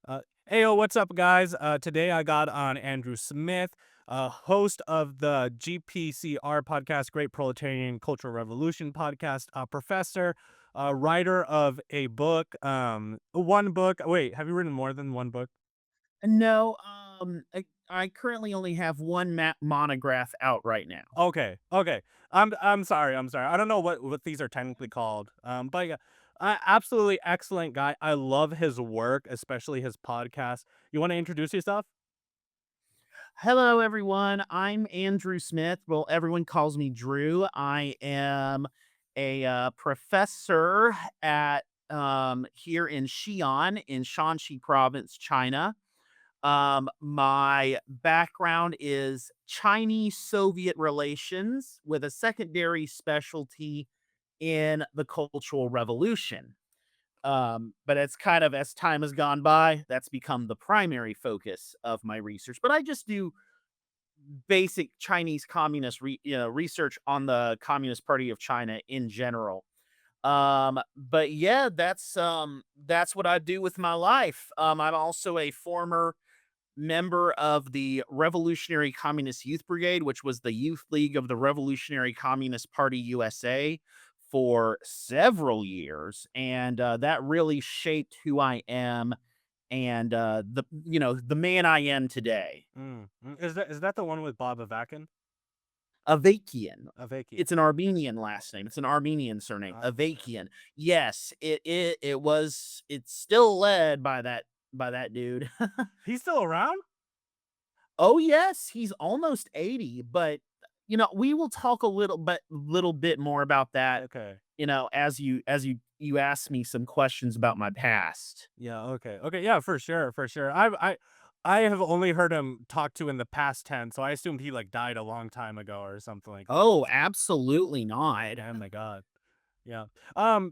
Heyo, what's up, guys? Today I got on Andrew Smith, host of the GPCR podcast, Great Proletarian Cultural Revolution podcast, professor, writer of a book, one book. Wait, have you written more than one book? No, I currently only have one monograph out right now. Okay, okay. I'm sorry. I'm sorry. I don't know what these are technically called. But yeah, absolutely excellent guy. I love his work, especially his podcast. You want to introduce yourself? Hello, everyone. I'm Andrew Smith. Well, everyone calls me Drew. I am a professor at here in Xi'an in Shanxi Province, China. My background is Chinese Soviet relations with a secondary specialty in the Cultural Revolution. But it's kind of as time has gone by, that's become the primary focus of my research. But I just do basic Chinese communist research on the Communist Party of China in general. But yeah, that's what I do with my life. I'm also a former member of the Revolutionary Communist Youth Brigade, which was the youth league of the Revolutionary Communist Party USA for several years, and that really shaped who I am and the man I am today. Is that the one with Bob Avakian? Avakian. Avakian. It's an Armenian last name. It's an Armenian surname. Okay. Avakian. Yes, it's still led by that dude. He's still around? Oh, yes, he's almost 80, but, we will talk a little bit more about that, Okay. as you ask me some questions about my past. Yeah, okay. Okay, yeah, for sure, for sure. I have only heard him talk to in the past tense, so I assumed he, like, died a long time ago or something like that. Oh, absolutely not. Oh my god. Yeah.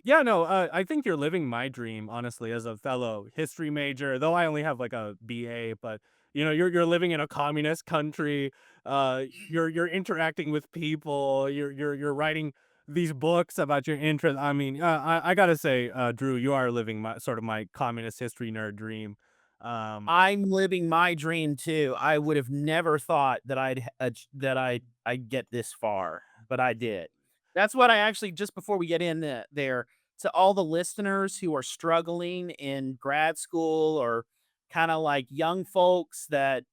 Yeah, no, I think you're living my dream, honestly, as a fellow history major, though I only have like a BA, but you're living in a communist country. You're interacting with people. You're writing these books about your interest. I mean, I gotta say, Drew, you are living my sort of my communist history nerd dream. Um, I'm living my dream too. I would have never thought that I'd get this far, but I did. That's what I actually just before we get in there to all the listeners who are struggling in grad school or kind of like young folks that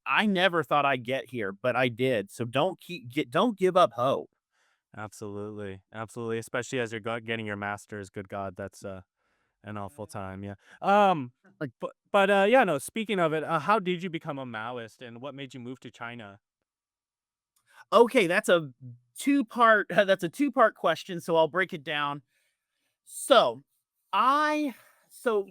I never thought I'd get here, but I did. So don't give up hope. Absolutely, absolutely, especially as you're getting your master's. Good God, that's an awful time, yeah. Like, But yeah, no, speaking of it, how did you become a Maoist and what made you move to China? okay, that's a two-part question, so I'll break it down. So, I so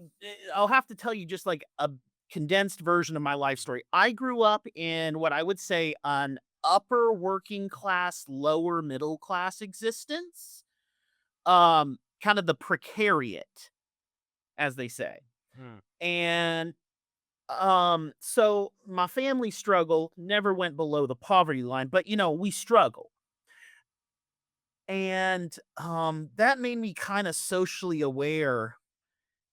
I'll have to tell you just like a condensed version of my life story. I grew up in what I would say an upper working class, lower middle class existence. Kind of the precariat, as they say. Hmm, And so my family struggle never went below the poverty line, but we struggle. And that made me kind of socially aware.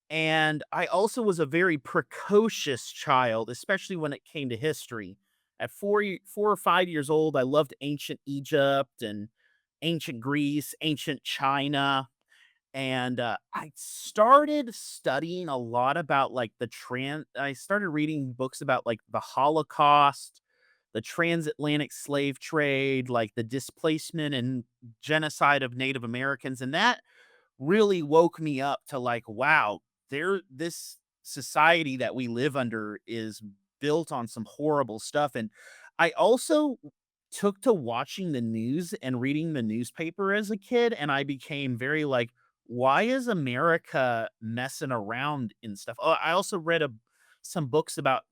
And I also was a very precocious child, especially when it came to history. At 4 or 5 years old, I loved ancient Egypt and ancient Greece, ancient China. And I started studying a lot about like I started reading books about like the Holocaust, the transatlantic slave trade, like the displacement and genocide of Native Americans. And that really woke me up to like, wow, this society that we live under is built on some horrible stuff. And I also took to watching the news and reading the newspaper as a kid, and I became very like, why is America messing around in stuff? Oh, I also read some books about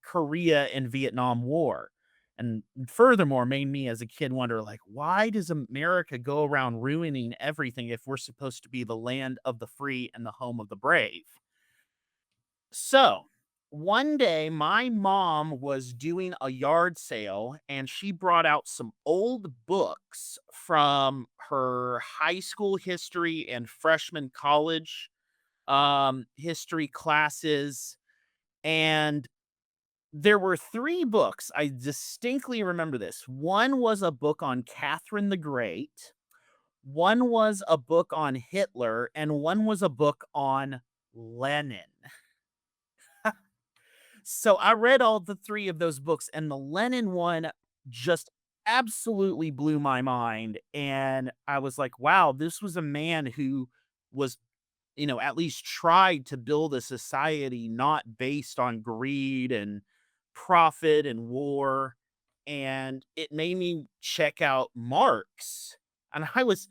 Korea and Vietnam War. And furthermore, made me as a kid wonder, like, why does America go around ruining everything if we're supposed to be the land of the free and the home of the brave? So, one day my mom was doing a yard sale and she brought out some old books from her high school history and freshman college history classes, and there were 3 books. I distinctly remember this. One was a book on Catherine the Great, one was a book on Hitler, and one was a book on Lenin. So I read all the 3 of those books, and the Lenin one just absolutely blew my mind, and I was like, "Wow, this was a man who was, at least tried to build a society not based on greed and profit and war." And it made me check out Marx. And I was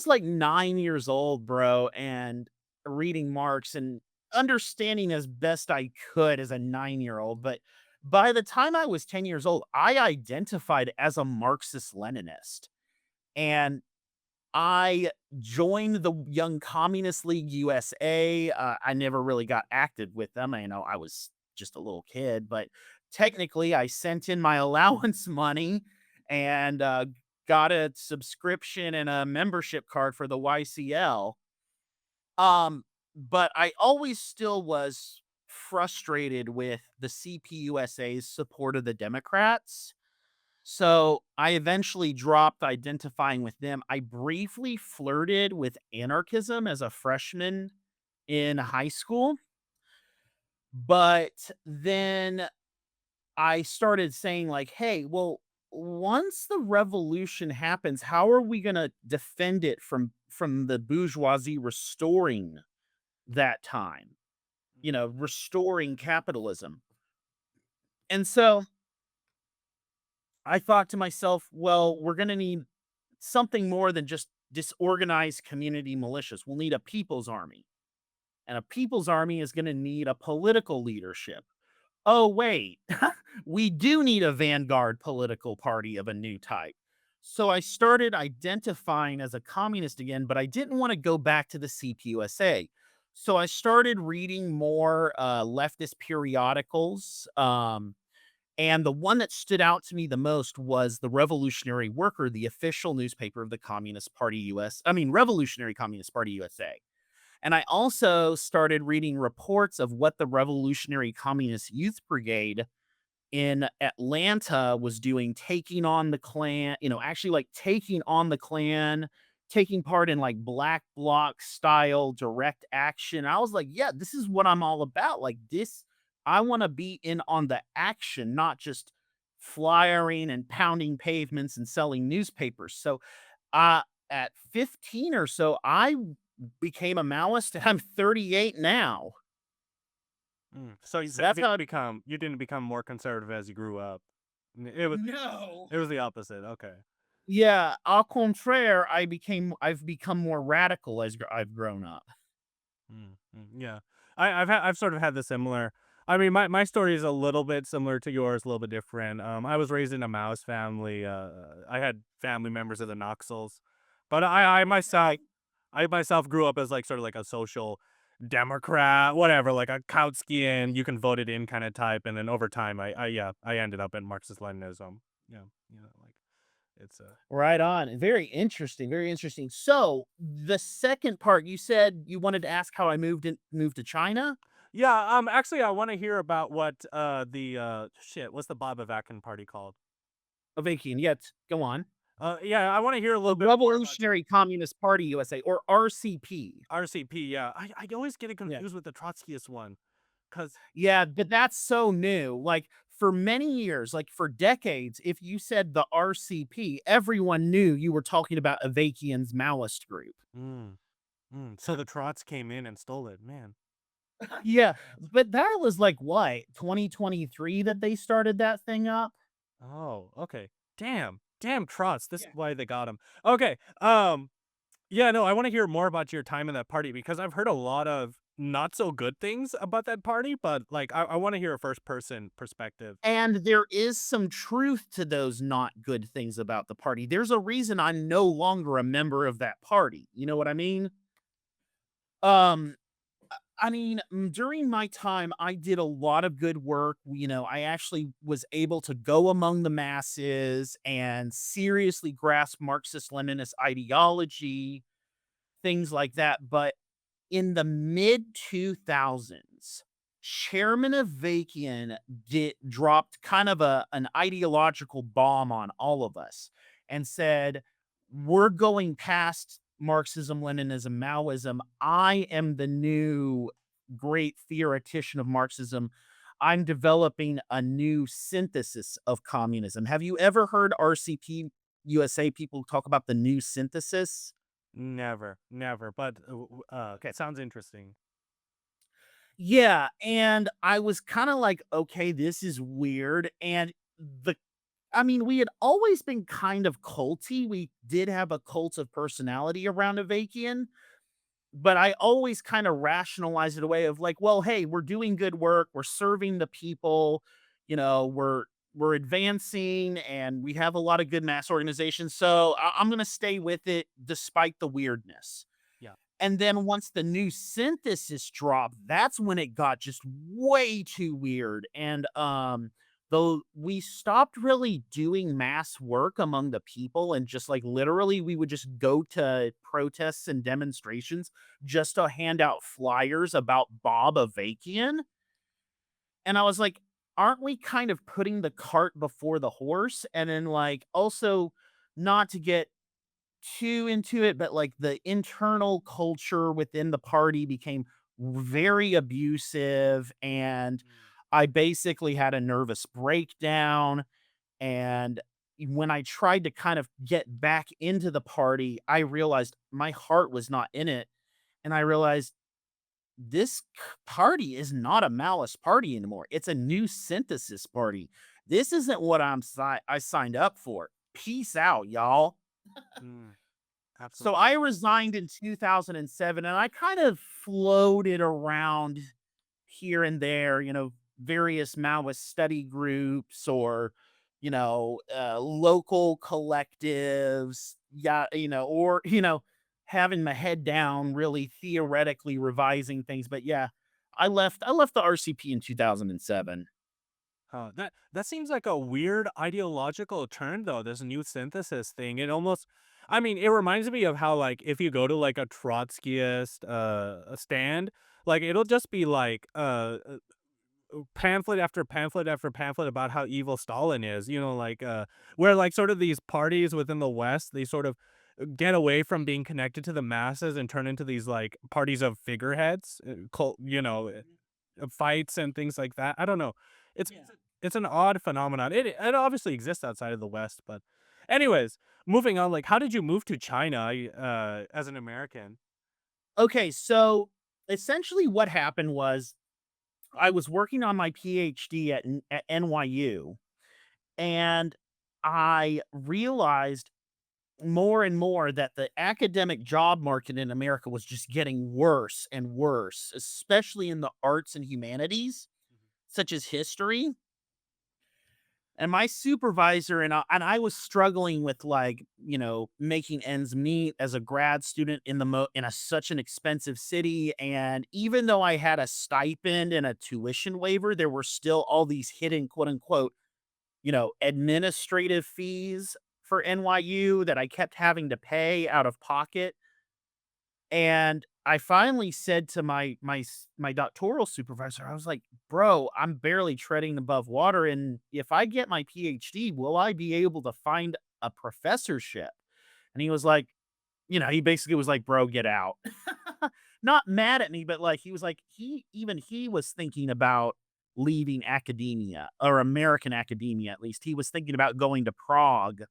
like 9 years old, bro, and reading Marx and understanding as best I could as a 9-year-old. But by the time I was 10 years old, I identified as a Marxist Leninist. And I joined the Young Communist League USA. I never really got active with them. I was just a little kid, but technically, I sent in my allowance money and got a subscription and a membership card for the YCL. But I always still was frustrated with the CPUSA's support of the Democrats, so I eventually dropped identifying with them. I briefly flirted with anarchism as a freshman in high school, but then I started saying like, "Hey, well, once the revolution happens, how are we going to defend it from the bourgeoisie restoring that time? Restoring capitalism." And so I thought to myself, "Well, we're going to need something more than just disorganized community militias. We'll need a people's army. And a people's army is going to need a political leadership. Oh, wait, we do need a vanguard political party of a new type." So I started identifying as a communist again, but I didn't want to go back to the CPUSA. So I started reading more leftist periodicals. And the one that stood out to me the most was the Revolutionary Worker, the official newspaper of the Communist Party Revolutionary Communist Party USA. And I also started reading reports of what the Revolutionary Communist Youth Brigade in Atlanta was doing, taking on the Klan, actually like taking on the Klan, taking part in like black bloc style direct action. I was like, yeah, this is what I'm all about. Like this, I want to be in on the action, not just flyering and pounding pavements and selling newspapers. So uh at 15 or so, I became a Maoist, and I'm 38 now. So So that's how you didn't become more conservative as you grew up. It was No. it was the opposite. Okay. Yeah, au contraire, I've become more radical as I've grown up. Yeah. I've sort of had the similar. I mean, my story is a little bit similar to yours, a little bit different. I was raised in a Maoist family. I had family members of the Naxals, but I myself grew up as like sort of like a social democrat, whatever, like a Kautskian, you can vote it in kind of type, and then over time, I ended up in Marxist Leninism. Yeah, like it's a. Right on. Very interesting, very interesting. So, the second part, you said you wanted to ask how I moved to China? Yeah, actually, I want to hear about what what's the Bob Avakian party called? Avakian, yet go on. Yeah, I want to hear a The little bit more about Revolutionary Communist Party USA, or RCP. RCP. Yeah, I always get it Yeah. confused with the Trotskyist one, cause Yeah, but that's so new. Like, for many years, like for decades, if you said the RCP, everyone knew you were talking about Avakian's Maoist group. mm, so the Trots came in and stole it, man. Yeah, but that was like what, 2023 that they started that thing up? Oh, okay. Damn Trots. This is Yeah. why they got him. Okay. Yeah, no, I want to hear more about your time in that party because I've heard a lot of not so good things about that party, but like I want to hear a first person perspective. And there is some truth to those not good things about the party. There's a reason I'm no longer a member of that party. You know what I mean? Um, during my time, I did a lot of good work. I actually was able to go among the masses and seriously grasp Marxist Leninist ideology, things like that. But In the mid 2000s, Chairman Avakian dropped kind of an ideological bomb on all of us and said, "We're going past Marxism, Leninism, Maoism. I am the new great theoretician of Marxism. I'm developing a new synthesis of communism." Have you ever heard RCP USA people talk about the new synthesis? Never, never, but, okay, sounds interesting. Yeah, and I was kinda like, "Okay, this is weird," and the I mean, we had always been kind of culty. We did have a cult of personality around Avakian, but I always kinda rationalized it away of like, "Well, hey, we're doing good work, we're serving the people, we're advancing, and we have a lot of good mass organizations, so I'm gonna stay with it despite the weirdness." Yeah. And then once the new synthesis dropped, that's when it got just way too weird. And though we stopped really doing mass work among the people and just like literally we would just go to protests and demonstrations just to hand out flyers about Bob Avakian. And I was like, aren't we kind of putting the cart before the horse? And then like also not to get too into it, but like the internal culture within the party became very abusive. And Mm, I basically had a nervous breakdown. And when I tried to kind of get back into the party, I realized my heart was not in it. And I realized this party is not a Maoist party anymore. It's a new synthesis party. This isn't what I signed up for. Peace out, y'all. mm, So absolutely. I resigned in 2007 and I kind of floated around here and there, various Maoist study groups or, local collectives. Yeah, or, having my head down, really theoretically revising things. But yeah, I left the RCP in 2007. Huh, that seems like a weird ideological turn though, this new synthesis thing. It almost I mean, it reminds me of how like if you go to like a Trotskyist a stand, like it'll just be like pamphlet after pamphlet after pamphlet about how evil Stalin is, like where like sort of these parties within the West, they sort of get away from being connected to the masses and turn into these like parties of figureheads, cult, fights and things like that. I don't know. It's an odd phenomenon. It obviously exists outside of the West, but anyways, moving on. Like, how did you move to China as an American? Okay, so essentially what happened was I was working on my PhD at NYU, and I realized more and more that the academic job market in America was just getting worse and worse, especially in the arts and humanities, such as history. And my supervisor and I was struggling with like, making ends meet as a grad student in a such an expensive city. And even though I had a stipend and a tuition waiver, there were still all these hidden quote unquote, administrative fees for NYU that I kept having to pay out of pocket. And I finally said to my doctoral supervisor, I was like, "Bro, I'm barely treading above water, and if I get my PhD, will I be able to find a professorship?" And he was like, he basically was like, "Bro, get out." Not mad at me, but like he was like he was thinking about leaving academia or American academia at least. He was thinking about going to Prague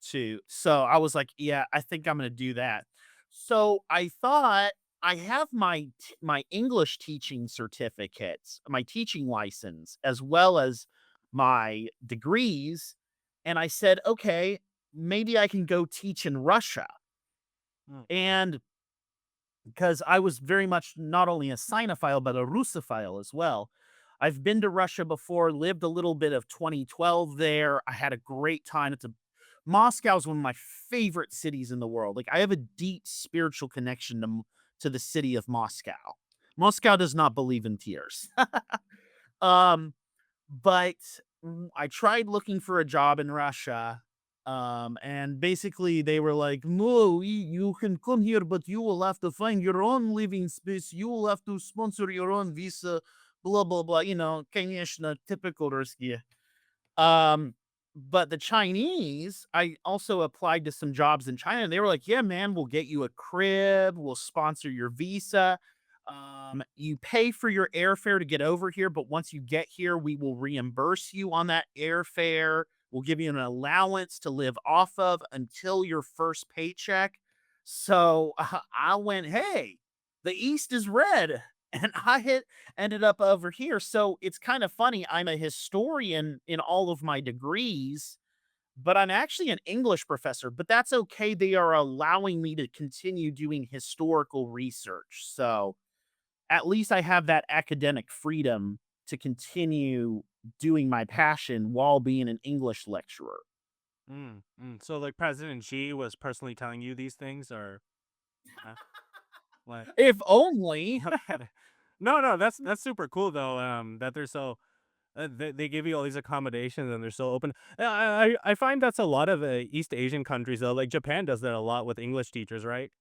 too. So I was like, "Yeah, I think I'm gonna do that." So I thought I have my English teaching certificates, my teaching license, as well as my degrees, and I said, "Okay, maybe I can go teach in Russia." Mm, And because I was very much not only a Sinophile, but a Russophile as well. I've been to Russia before, lived a little bit of 2012 there. I had a great time. Moscow is one of my favorite cities in the world. Like I have a deep spiritual connection to the city of Moscow. Moscow does not believe in tears. um, but I tried looking for a job in Russia. And basically they were like, "No, you can come here, but you will have to find your own living space. You will have to sponsor your own visa, blah blah blah." Конечно, typical Ruskie. Um, but the Chinese, I also applied to some jobs in China, and they were like, "Yeah, man, we'll get you a crib, we'll sponsor your visa. You pay for your airfare to get over here, but once you get here, we will reimburse you on that airfare. We'll give you an allowance to live off of until your first paycheck." So I went, "Hey, the East is red." And ended up over here. So it's kind of funny. I'm a historian in all of my degrees, but I'm actually an English professor, but that's okay. They are allowing me to continue doing historical research. So at least I have that academic freedom to continue doing my passion while being an English lecturer. So like President Xi was personally telling you these things, or uh, what? If only. Okay. No, no, that's super cool though. That they're so they give you all these accommodations and they're so open. I find that's a lot of East Asian countries though. Like Japan does that a lot with English teachers, right?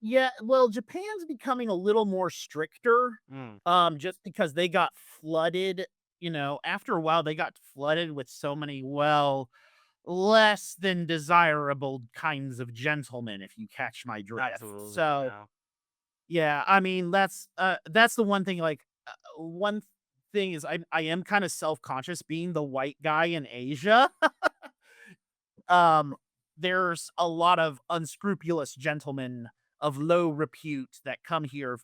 Yeah, well, Japan's becoming a little more stricter, Mm, just because they got flooded, after a while, they got flooded with so many, well, less than desirable kinds of gentlemen, if you catch my drift. absolutely. So, Yeah. yeah, I mean, that's the one thing, like, one thing is I am kinda self-conscious being the white guy in Asia. um, there's a lot of unscrupulous gentlemen of low repute that come here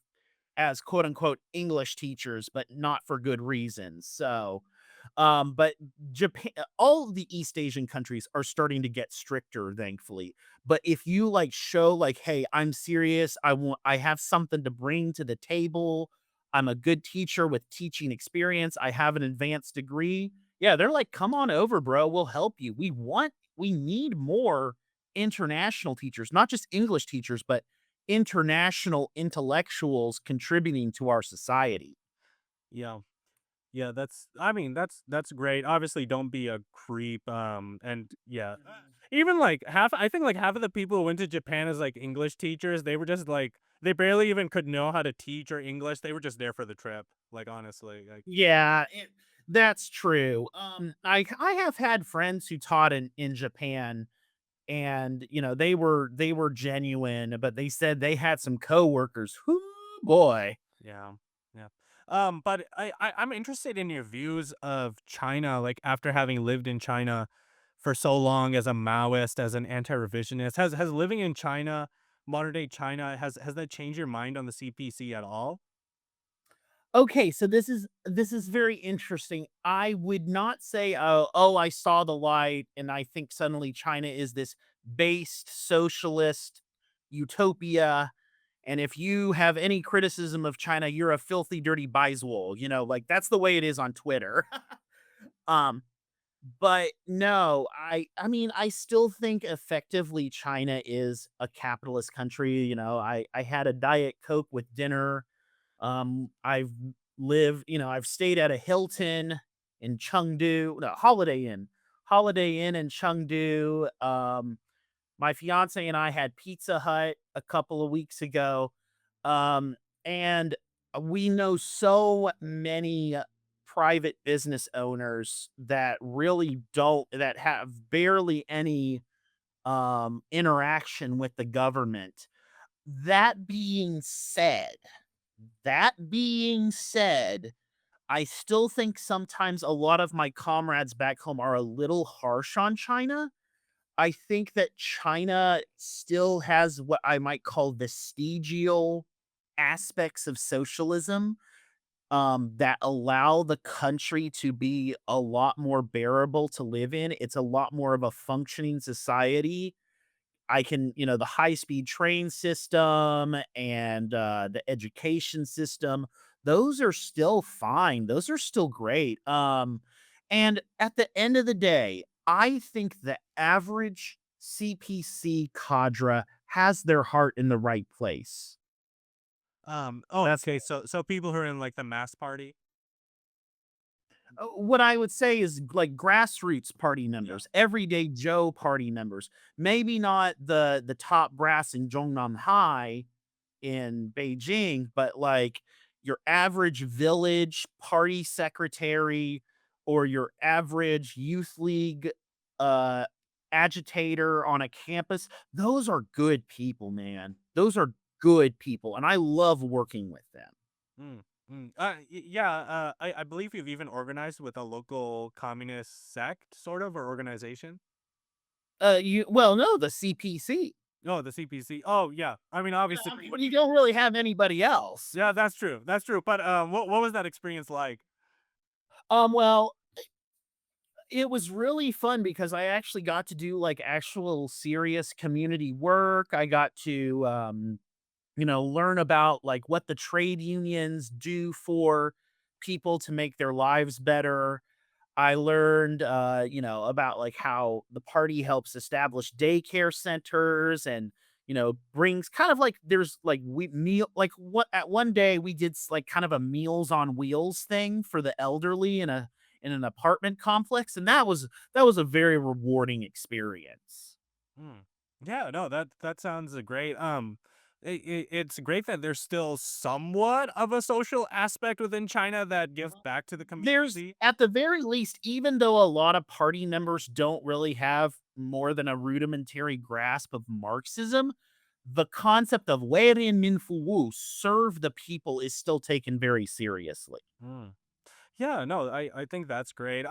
as quote unquote English teachers, but not for good reasons. So, but Japan, all of the East Asian countries are starting to get stricter, thankfully. But if you like show like, hey, I'm serious, I have something to bring to the table. I'm a good teacher with teaching experience. I have an advanced degree. Yeah, they're like, come on over, bro. We'll help you. We need more international teachers, not just English teachers, but international intellectuals contributing to our society. Yeah. Yeah, I mean, that's great. Obviously, don't be a creep. And yeah, even like I think like half of the people who went to Japan as like English teachers, they were just like they barely even could know how to teach or English. They were just there for the trip. Like honestly, like Yeah, that's true. I have had friends who taught in Japan, and they were genuine, but they said they had some coworkers. Whoo boy. yeah, yeah. But I'm interested in your views of China. Like after having lived in China for so long as a Maoist, as an anti-revisionist, has living in China, modern day China, has that changed your mind on the CPC at all? Okay, so this is very interesting. I would not say, "Oh, I saw the light, and I think suddenly China is this based socialist utopia, and if you have any criticism of China, you're a filthy, dirty Biswol." Like that's the way it is on Twitter. um, but no, I mean, I still think effectively China is a capitalist country. I had a Diet Coke with dinner. I've stayed at a Hilton in Chengdu, no, Holiday Inn in Chengdu. My fiance and I had Pizza Hut a couple of weeks ago. Um, and we know so many private business owners that really don't, that have barely any interaction with the government. That being said, that being said, I still think sometimes a lot of my comrades back home are a little harsh on China. I think that China still has what I might call vestigial aspects of socialism, that allow the country to be a lot more bearable to live in. It's a lot more of a functioning society. The high speed train system and the education system, those are still fine. Those are still great. And at the end of the day, I think the average CPC cadre has their heart in the right place. Oh, That's okay. So people who are in like the mass party. What I would say is like grassroots party Yeah. members, everyday Joe party members. Maybe not the top brass in Zhongnanhai in Beijing, but like your average village party secretary or your average youth league uh agitator on a campus, those are good people, man. Those are good people, and I love working with them. Mm, yeah, I believe you've even organized with a local communist sect, sort of, or organization. You well, no, the CPC. Oh, the CPC. Oh, yeah. I mean, obviously, But you don't really have anybody else. yeah, that's true. That's true. But what was that experience like? Well, it was really fun because I actually got to do like actual serious community work. I got to learn about like what the trade unions do for people to make their lives better. I learned, about like how the party helps establish daycare centers and, brings kind of like there's like we meal like what at one day we did like kind of a meals on wheels thing for the elderly in an apartment complex, and that was a very rewarding experience. Hmm. Yeah, no, that sounds great. It's great that there's still somewhat of a social aspect within China that gives back to the There's community. at the very least, even though a lot of party members don't really have more than a rudimentary grasp of Marxism, the concept of 为人民服务, serve the people, is still taken very seriously. Hmm. Yeah, no, I think that's great.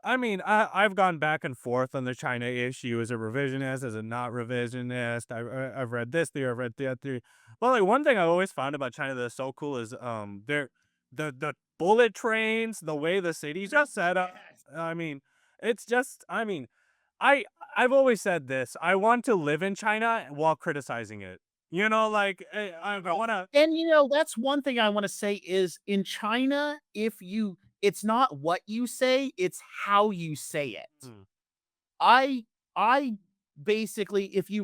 I mean, I've gone back and forth on the China issue. Is it revisionist? Is it not revisionist? I've read this theory, I've read that theory. But like one thing I always found about China that's so cool is their the bullet trains, the way the cities are set up. I mean, it's just I mean, I I've always said this. I want to live in China while criticizing it. You know, like I want to. And that's one thing I want to say is in China, it's not what you say, it's how you say it. I I basically, if you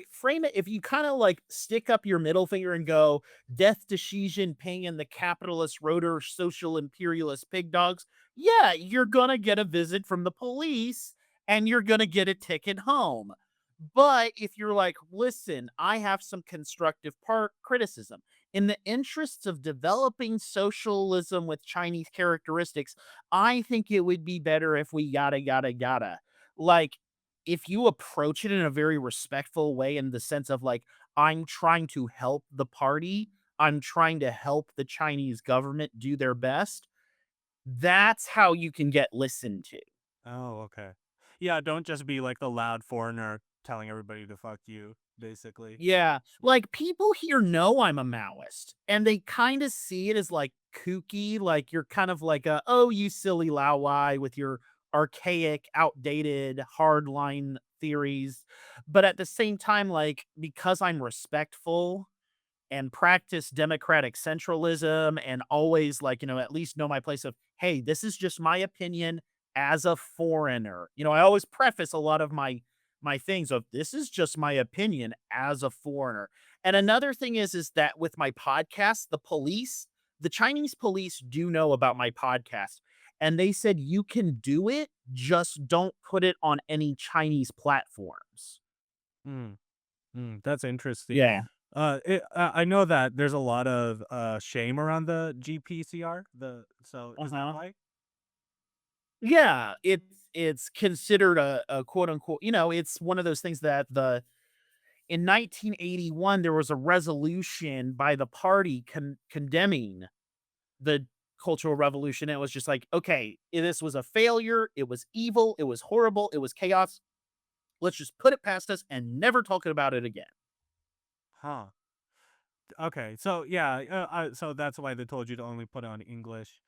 frame it, if you kind of like stick up your middle finger and go death to Xi Jinping and the capitalist rotor social imperialist pig dogs, yeah, you're gonna get a visit from the police and you're gonna get a ticket home. But if you're like, listen, I have some constructive part criticism. In the interests of developing socialism with Chinese characteristics, I think it would be better if we yada yada yada. Like, if you approach it in a very respectful way, in the sense of like, I'm trying to help the party, I'm trying to help the Chinese government do their best, that's how you can get listened to. Oh, okay. Yeah, don't just be like the loud foreigner telling everybody to fuck you, basically. Yeah, like, people here know I'm a Maoist, and they kinda see it as, like, kooky, like, you're kind of like a, "Oh, you silly Lao Wai with your archaic, outdated, hardline theories," but at the same time, like, because I'm respectful and practice democratic centralism and always like, at least know my place of, hey, this is just my opinion as a foreigner. I always preface a lot of my things of this is just my opinion as a foreigner. And another thing is that with my podcast, the Chinese police do know about my podcast. And they said you can do it, just don't put it on any Chinese platforms. Mm, that's interesting. Yeah. I know that there's a lot of shame around the GPCR. Is that Uh-huh. why? Yeah, it's considered a quote unquote, it's one of those things that the in 1981 there was a resolution by the party condemning the Cultural Revolution. It was just like, okay, this was a failure, it was evil, it was horrible, it was chaos. Let's just put it past us and never talk about it again. Huh. Okay. So yeah. So that's why they told you to only put it on English.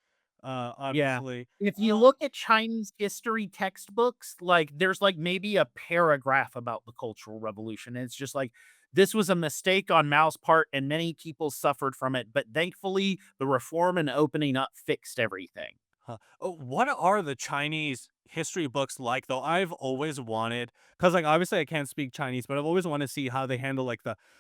Yeah. Obviously. If you look at Chinese history textbooks, like there's like maybe a paragraph about the Cultural Revolution. And it's just like this was a mistake on Mao's part and many people suffered from it, but thankfully the reform and opening up fixed everything. Huh. Oh, what are the Chinese history books like though? I've always wanted, because like obviously I can't speak Chinese, but I've always wanted to see how they handle like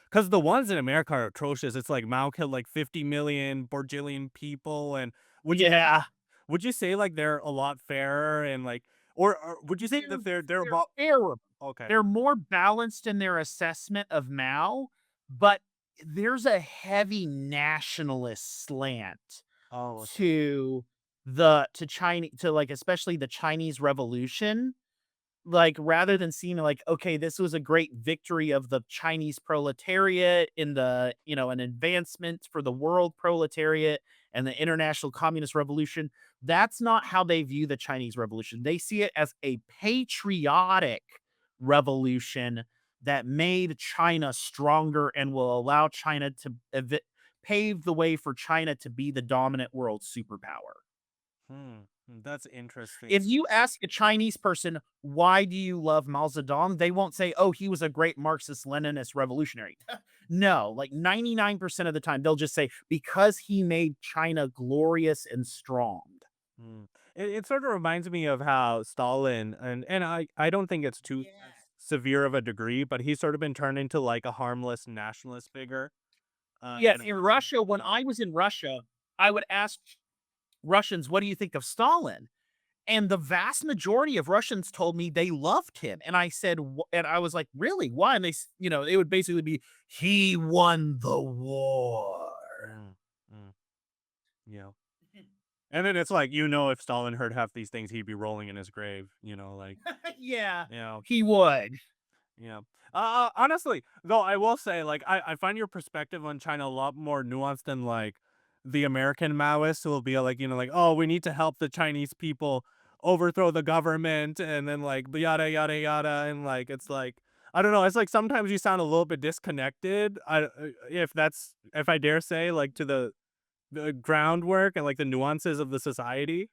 because the ones in America are atrocious. It's like Mao killed like 50 million Borgillion people, and which Yeah. would you say, like, they're a lot fairer and, like, or would you say They're that they're they're about fairer. okay. They're more balanced in their assessment of Mao, but there's a heavy nationalist slant Oh, okay. to China, to, like, especially the Chinese Revolution. Like, rather than seeing like, okay, this was a great victory of the Chinese proletariat in the, an advancement for the world proletariat and the international communist revolution. That's not how they view the Chinese revolution. They see it as a patriotic revolution that made China stronger and will allow China to pave the way for China to be the dominant world superpower. That's interesting. If you ask a Chinese person, "Why do you love Mao Zedong?" They won't say, "Oh, he was a great Marxist-Leninist revolutionary." No, like 99% of the time, they'll just say, "Because he made China glorious and strong." Mm. It sort of reminds me of how Stalin and I don't think it's too as Yes. severe of a degree, but he's sort of been turned into like a harmless nationalist figure. Yes, And in Russia, when yeah. I was in Russia, I would ask Russians, "What do you think of Stalin?" And the vast majority of Russians told me they loved him. And I said, and I was like, really? Why? And it would basically be, he won the war. Mm, mm, yeah. And then it's like, if Stalin heard half these things, he'd be rolling in his grave, like, Yeah, you know, he would. yeah. Honestly, though, I will say, like, I find your perspective on China a lot more nuanced than like the American Maoists who will be like, like, oh, we need to help the Chinese people overthrow the government, and then like yada yada yada, and like it's like I don't know. It's like sometimes you sound a little bit disconnected. If I dare say, like to the groundwork and like the nuances of the society,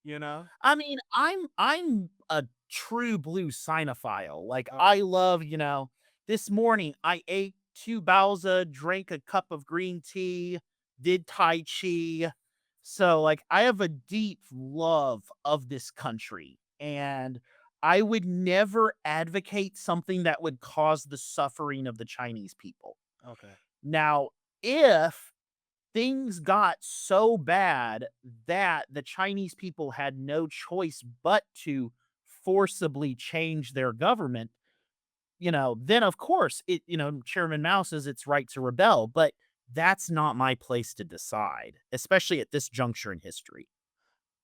you know. I mean, I'm a true blue sinophile. Like, Oh, I love, this morning I ate 2 baozi, drank a cup of green tea, did tai chi. So, like, I have a deep love of this country, and I would never advocate something that would cause the suffering of the Chinese people. okay. Now, if things got so bad that the Chinese people had no choice but to forcibly change their government, then of course Chairman Mao says it's right to rebel, but that's not my place to decide, especially at this juncture in history.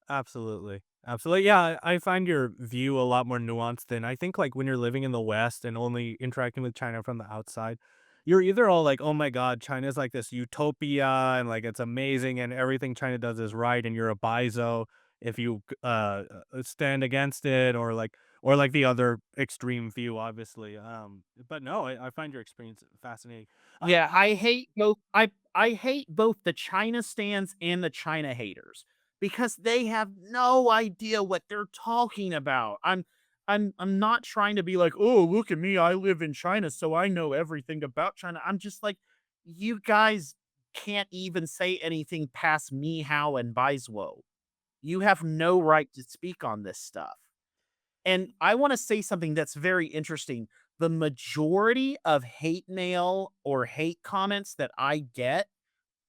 Absolutely. Absolutely. Yeah, I find your view a lot more nuanced than I think like when you're living in the West and only interacting with China from the outside, you're either all like, oh my God, China's like this utopia and like it's amazing and everything China does is right and you're a bizo if you stand against it or like the other extreme view, obviously. But no, I find your experience fascinating. Yeah, I hate both the China stans and the China haters because they have no idea what they're talking about. I'm not trying to be like, "Oh, look at me. I live in China, so I know everything about China." I'm just like, "You guys can't even say anything past me how and Baizwo. You have no right to speak on this stuff." And I wanna say something that's very interesting. The majority of hate mail or hate comments that I get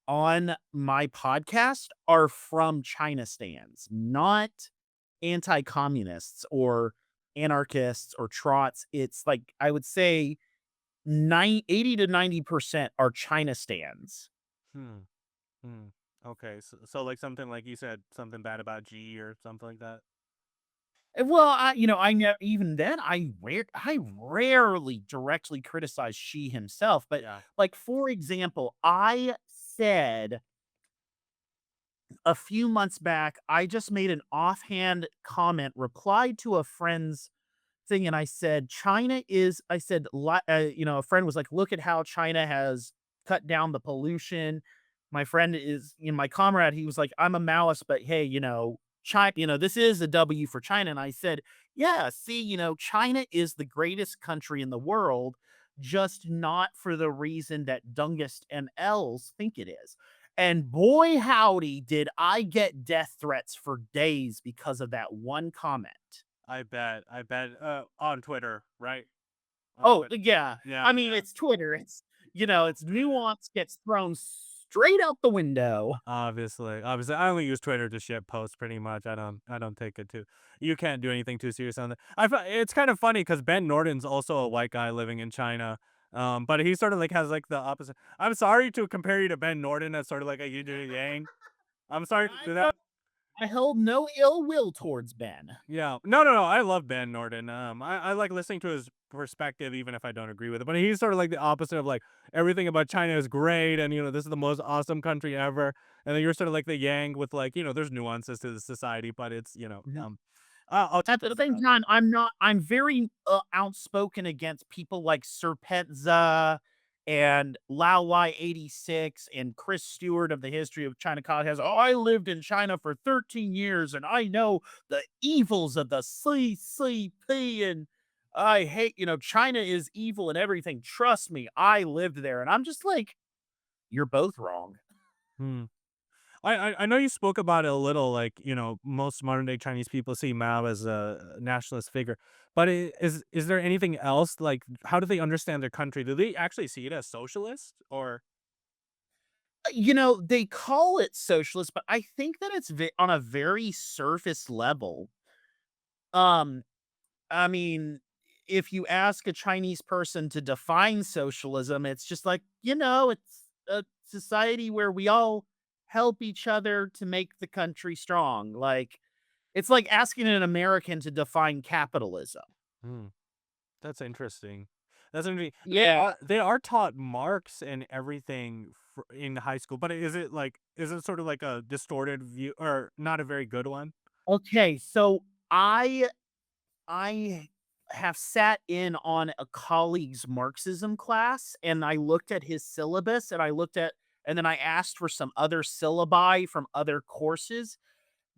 on my podcast are from China stans, not anti-communists or anarchists or trots. It's like, I would say 80 to 90% are China stans. Hmm. Hmm. Okay. So like something like you said, something bad about G or something like that. Well, I know even then I rarely directly criticize Xi himself, but Yeah. like for example, I said a few months back, I just made an offhand comment, replied to a friend's thing, and I said, I said, a friend was like, look at how China has cut down the pollution. My friend is, my comrade, he was like, I'm a Maoist, but hey, China, this is a W for China. And I said, yeah, see, China is the greatest country in the world, just not for the reason that Dungist and Els think it is. And boy, howdy, did I get death threats for days because of that one comment. I bet. I bet. On Twitter, right? On Oh, Twitter. yeah. Yeah. I mean, it's Twitter. It's nuance gets thrown straight out the window. Obviously, I only use Twitter to shit posts pretty much. I don't take it too. You can't do anything too serious on that. It's kind of funny because Ben Norton's also a white guy living in China. But he sort of like has like the opposite. I'm sorry to compare you to Ben Norton as sort of like a yin and yang. I'm sorry to I do know that. I held no ill will towards Ben. Yeah. No. I love Ben Norton. I like listening to his perspective, even if I don't agree with it. But he's sort of like the opposite of like everything about China is great, and this is the most awesome country ever. And then you're sort of like the Yang with like there's nuances to the society, but it's I'll At the same time, I'm very, outspoken against people like Serpetza and Lao Lai 86 and Chris Stewart of the History of China College has, "Oh, I lived in China for 13 years, and I know the evils of the CCP, and I hate China is evil and everything. Trust me, I lived there." And I'm just like, "You're both wrong." Hmm. I know you spoke about it a little, like most modern day Chinese people see Mao as a nationalist figure, but is there anything else like how do they understand their country? Do they actually see it as socialist or? They call it socialist, but I think that it's on a very surface level. Um, I mean, if you ask a Chinese person to define socialism, it's just like, it's a society where we all help each other to make the country strong. Like, it's like asking an American to define capitalism. Hmm. That's interesting. That's interesting. Yeah. They are taught Marx and everything in high school, but is it sort of like a distorted view or not a very good one? Okay. So I have sat in on a colleague's Marxism class, and I looked at his syllabus, and then I asked for some other syllabi from other courses.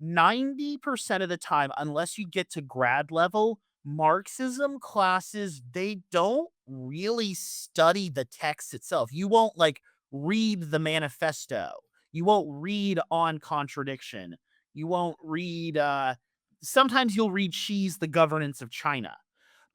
90% of the time, unless you get to grad level, Marxism classes, they don't really study the text itself. You won't read the manifesto. You won't read on contradiction. You won't read sometimes you'll read Xi's The Governance of China.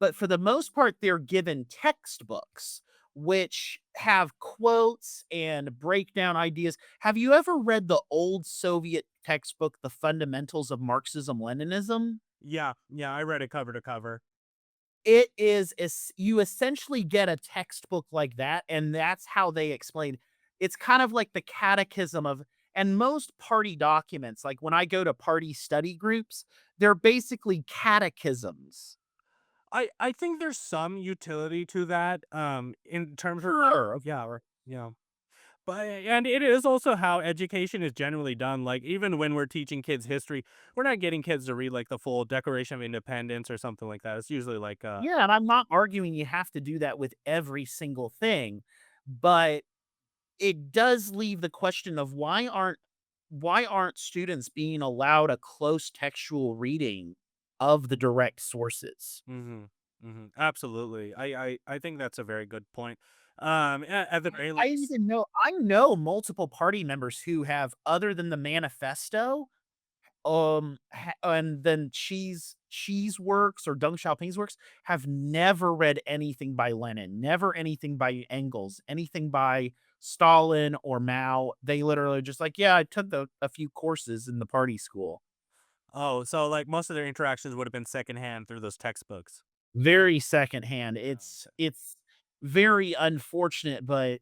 But for the most part, they're given textbooks which have quotes and break down ideas. Have you ever read the old Soviet textbook, The Fundamentals of Marxism Leninism? Yeah, I read it cover to cover. It is you essentially get a textbook like that, and that's how they explain. It's kind of like the catechism of, and most party documents, like when I go to party study groups, they're basically catechisms. I think there's some utility to that, in terms of like Sure. yeah, or but and it is also how education is generally done, like, even when we're teaching kids history, we're not getting kids to read, like, the full Declaration of Independence or something like that. It's usually like, Yeah, and I'm not arguing you have to do that with every single thing, but it does leave the question of why aren't students being allowed a close textual reading of the direct sources? mhm, mhm, absolutely. I think that's a very good point. At the very least I know multiple party members who have, other than the manifesto, and then Xi's works or Deng Xiaoping's works, have never read anything by Lenin, never anything by Engels, anything by Stalin or Mao. They literally just like, yeah, I took a few courses in the party school. oh, so, like, most of their interactions would have been secondhand through those textbooks. Very secondhand. Yeah, It's very unfortunate, but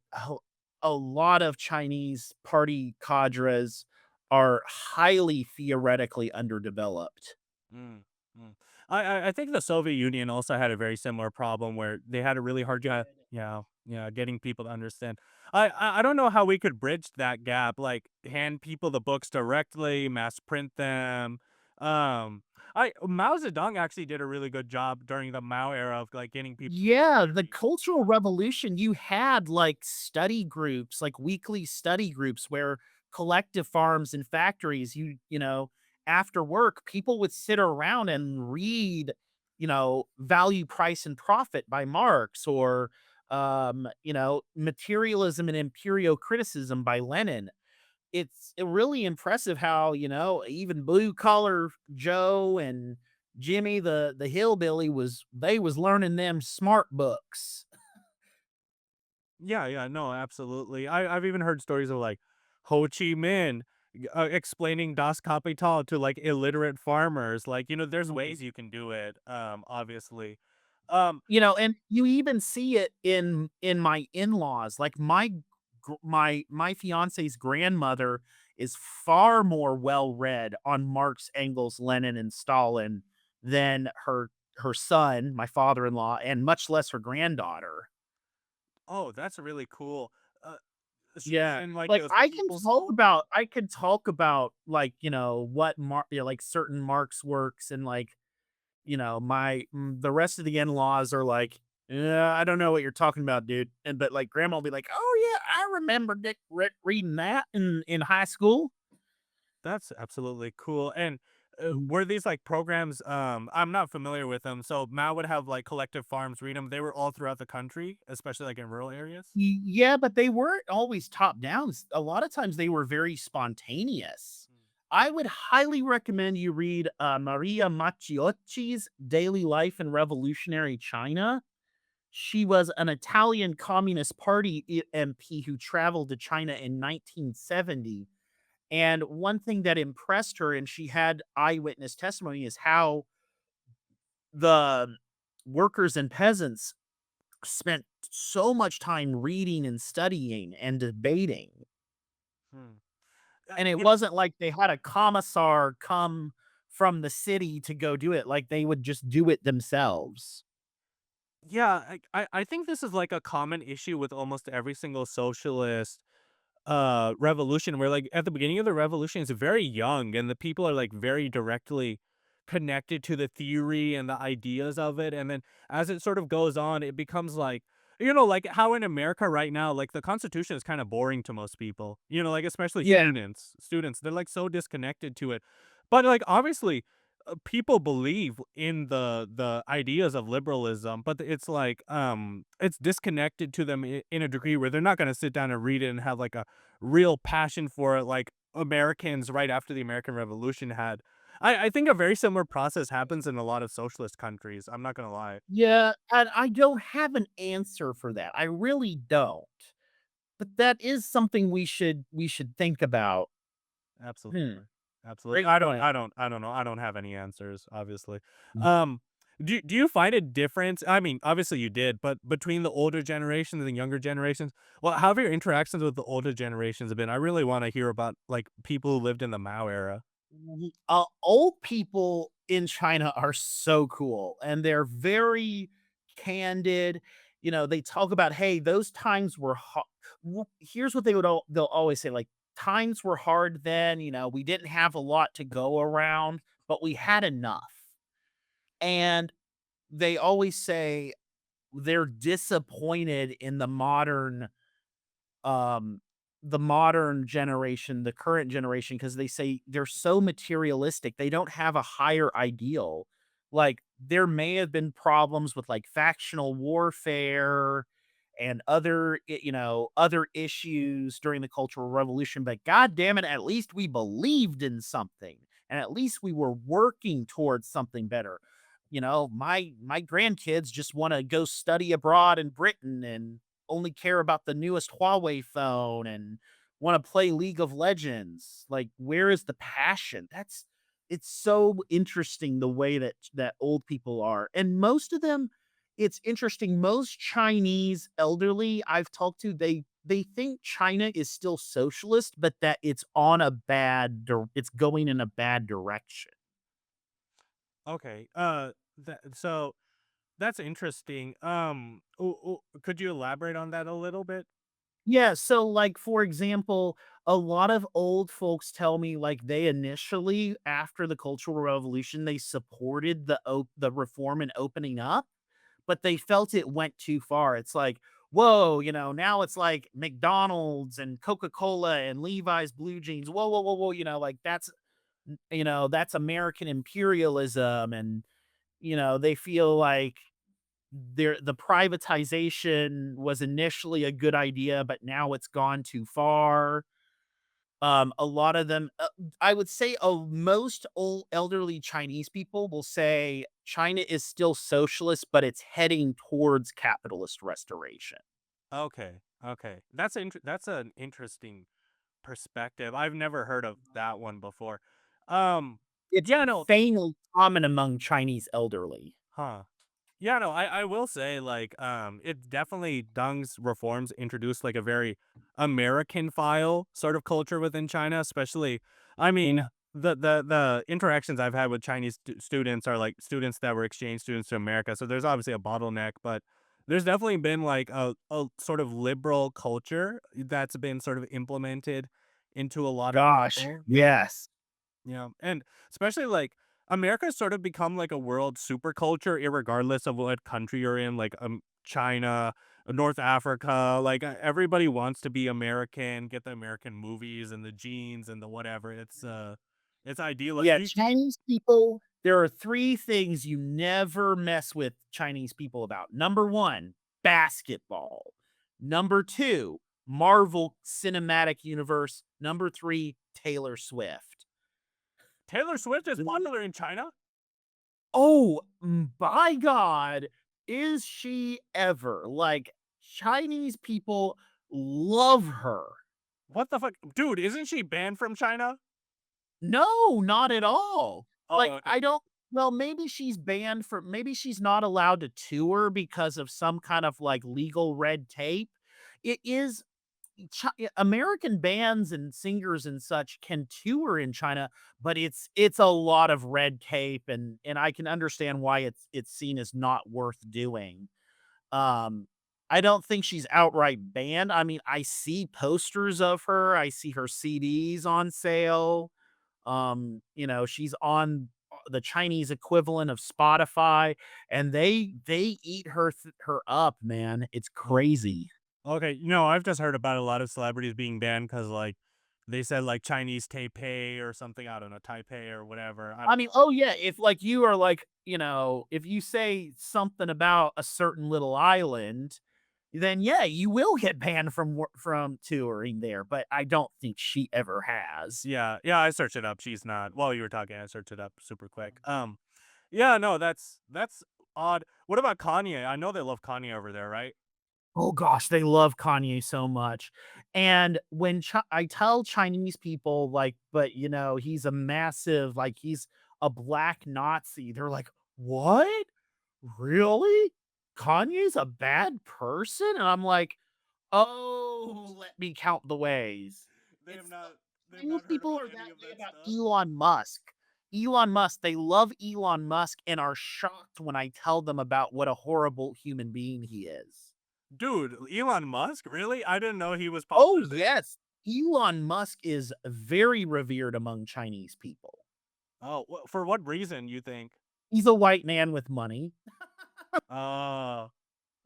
a lot of Chinese party cadres are highly theoretically underdeveloped. mm, mm. I think the Soviet Union also had a very similar problem where they had a really hard job yeah, getting people to understand. I don't know how we could bridge that gap, like, hand people the books directly, mass print them. Um, I Mao Zedong actually did a really good job during the Mao era of, like, getting people Yeah, to the read. Cultural Revolution, you had, like, study groups, like, weekly study groups where collective farms and factories, after work, people would sit around and read, Value, Price, and Profit by Marx, or, Materialism and Imperial Criticism by Lenin. It's really impressive how, even Blue Collar Joe and Jimmy the hillbilly was learning them smart books. Yeah, yeah, no, absolutely. I've even heard stories of like Ho Chi Minh explaining Das Kapital to like illiterate farmers. Like, there's ways you can do it. Obviously. Um, And you even see it in my in-laws, like, my fiance's grandmother is far more well-read on Marx, Engels, Lenin, and Stalin than her son, my father-in-law, and much less her granddaughter. oh, that's really cool. Uh, Yeah. and like Like, those I can people's talk about like, what like, certain Marx works and, like, the rest of the in-laws are like, "Yeah, I don't know what you're talking about, dude." But, like, grandma will be like, "Oh, yeah, I remember Dick reading that in high school." That's absolutely cool. And were these like programs? I'm not familiar with them. So Mao would have like collective farms read them. They were all throughout the country, especially like in rural areas. Yeah, but they weren't always top down. A lot of times they were very spontaneous. I would highly recommend you read, Maria Macciocchi's Daily Life in Revolutionary China. She was an Italian Communist Party MP who traveled to China in 1970. And one thing that impressed her, and she had eyewitness testimony, is how the workers and peasants spent so much time reading and studying and debating. Hmm. And it wasn't like they had a commissar come from the city to go do it. Like, they would just do it themselves. Yeah, I think this is like a common issue with almost every single socialist revolution where like at the beginning of the revolution it's very young and the people are like very directly connected to the theory and the ideas of it, and then as it sort of goes on it becomes like like how in America right now like the constitution is kind of boring to most people, like especially Yeah. students they're like so disconnected to it, but like obviously people believe in the ideas of liberalism, but it's like it's disconnected to them in a degree where they're not going to sit down and read it and have like a real passion for it like Americans right after the American Revolution had. I think a very similar process happens in a lot of socialist countries. I'm not gonna lie. Yeah, and I don't have an answer for that. I really don't. But that is something we should think about. Hmm, Absolutely. Absolutely. great point. I don't know. I don't have any answers, obviously. Um, do you find a difference? I mean, obviously you did, but between the older generations and the younger generations, well, how have your interactions with the older generations have been? I really want to hear about like people who lived in the Mao era. Old people in China are so cool, and they're very candid. They talk about, "Hey, those times were here's what they'll always say, like, "Times were hard then, we didn't have a lot to go around, but we had enough." And they always say they're disappointed in um, the modern generation, the current generation, because they say they're so materialistic. They don't have a higher ideal. Like, there may have been problems with like factional warfare and other issues during the Cultural Revolution, but god damn it, at least we believed in something. And at least we were working towards something better. My grandkids just want to go study abroad in Britain and only care about the newest Huawei phone and want to play League of Legends. Like, where is the passion? It's so interesting the way that old people are. And most of them, it's interesting. Most Chinese elderly I've talked to, they think China is still socialist, but that it's going in a bad direction. Okay. So that's interesting. Could you elaborate on that a little bit? Yeah, so, like, for example, a lot of old folks tell me, like, they initially, after the Cultural Revolution, they supported the reform and opening up, but they felt it went too far. It's like, "Whoa," now it's like McDonald's and Coca-Cola and Levi's blue jeans. Whoa, whoa, whoa, whoa, like, that's American imperialism, and, they feel like the privatization was initially a good idea, but now it's gone too far. A lot of them, I would say, most old elderly Chinese people will say China is still socialist, but it's heading towards capitalist restoration. Okay. Okay. That's an interesting perspective. I've never heard of that one before. Um, It's yeah, no, fairly common among Chinese elderly. huh. Yeah, no, I will say, like, it definitely Deng's reforms introduced, like, a very American file sort of culture within China, especially I mean, the interactions I've had with Chinese students are, like, students that were exchange students to America, so there's obviously a bottleneck, but there's definitely been, like, a sort of liberal culture that's been sort of implemented into a lot of Gosh, people. yes. Yeah, and especially, like, America's sort of become, like, a world superculture irregardless of what country you're in, like, China, North Africa, like, everybody wants to be American, get the American movies and the jeans and the whatever, it's ideal, like, Yeah, you Chinese people, there are 3 things you never mess with Chinese people about. Number 1, basketball. Number 2, Marvel Cinematic Universe. Number 3, Taylor Swift. Taylor Swift is popular in China? Oh, by God, is she ever. Like, Chinese people love her. What the fuck? Dude, isn't she banned from China? No, not at all. Oh, Like, okay. I don't well, maybe she's banned from maybe she's not allowed to tour because of some kind of, like, legal red tape. It is American bands and singers and such can tour in China, but it's a lot of red tape, and I can understand why it's seen as not worth doing. Um, I don't think she's outright banned. I mean, I see posters of her, I see her CDs on sale. She's on the Chinese equivalent of Spotify, and they eat her up, man. It's Oh, crazy. okay, I've just heard about a lot of celebrities being banned because, like, they said, like, Chinese Taipei or something, I don't know, Taipei or whatever, I I mean, oh yeah, if like you are like, if you say something about a certain little island, then yeah, you will get banned from touring there, but I don't think she ever has. Yeah, yeah, I searched it up, she's not while you were talking, I searched it up super quick, yeah, no, that's odd. What about Kanye? I know they love Kanye over there, right? Oh gosh, they love Kanye so much. And when I tell Chinese people, like, but he's a massive, like, he's a black Nazi, they're like, what? Really? Kanye's a bad person? And I'm like, oh, let me count the ways. They have It's not they've Chinese not heard people about are any that of way that about stuff? Elon Musk. Elon Musk, they love Elon Musk and are shocked when I tell them about what a horrible human being he is. Dude, Elon Musk? Really? I didn't know he was Oh, popular there. yes. Elon Musk is very revered among Chinese people. Oh, for what reason, you think? He's a white man with money. Oh,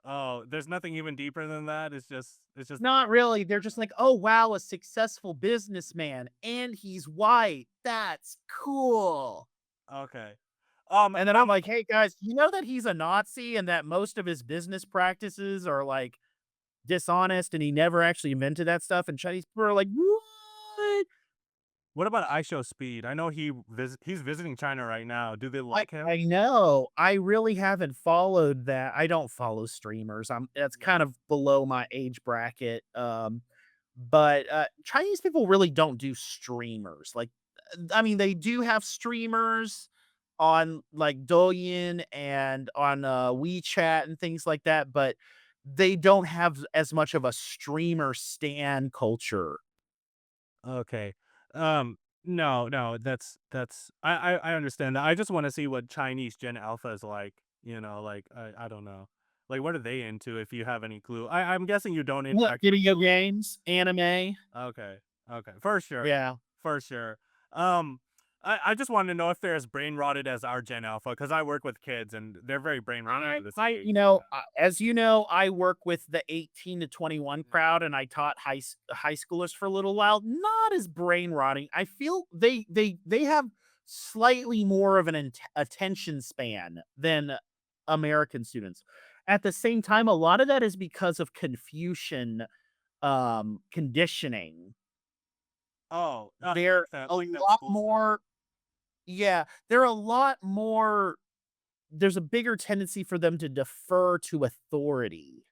oh, there's nothing even deeper than that? It's just Not really. They're just like, "Oh, wow, a successful businessman, and he's white. That's cool." okay. And then I'm like, "Hey, guys, you know that he's a Nazi and that most of his business practices are, like, dishonest and he never actually invented that stuff?" And Chinese people are like, "What?" What about iShow Speed? I know he's visiting China right now. Do they I like him? I know. I really haven't followed that. I don't follow streamers. That's Yeah. kind of below my age bracket. But Chinese people really don't do streamers. Like, I mean, they do have streamers on like Douyin and on WeChat and things like that, but they don't have as much of a streamer stan culture. Okay. Um, no, no, that's I understand that. I just wanna see what Chinese Gen Alpha is like, like, I don't know. Like, what are they into if you have any clue? I'm guessing you don't What, interact. video games, anime? Okay, okay, for sure, Yeah. for sure. Um, I just wanted to know if they're as brain rotted as our Gen Alpha because I work with kids and they're very brain rotted I to this I age. as you know, I work with the 18 to 21 Yeah. crowd, and I taught high schoolers for a little while. Not as brain rotting. I feel they have slightly more of an attention span than American students. At the same time, a lot of that is because of Confucian conditioning. Oh, They're a like that lot school system. more yeah, they're a lot more there's a bigger tendency for them to defer to authority.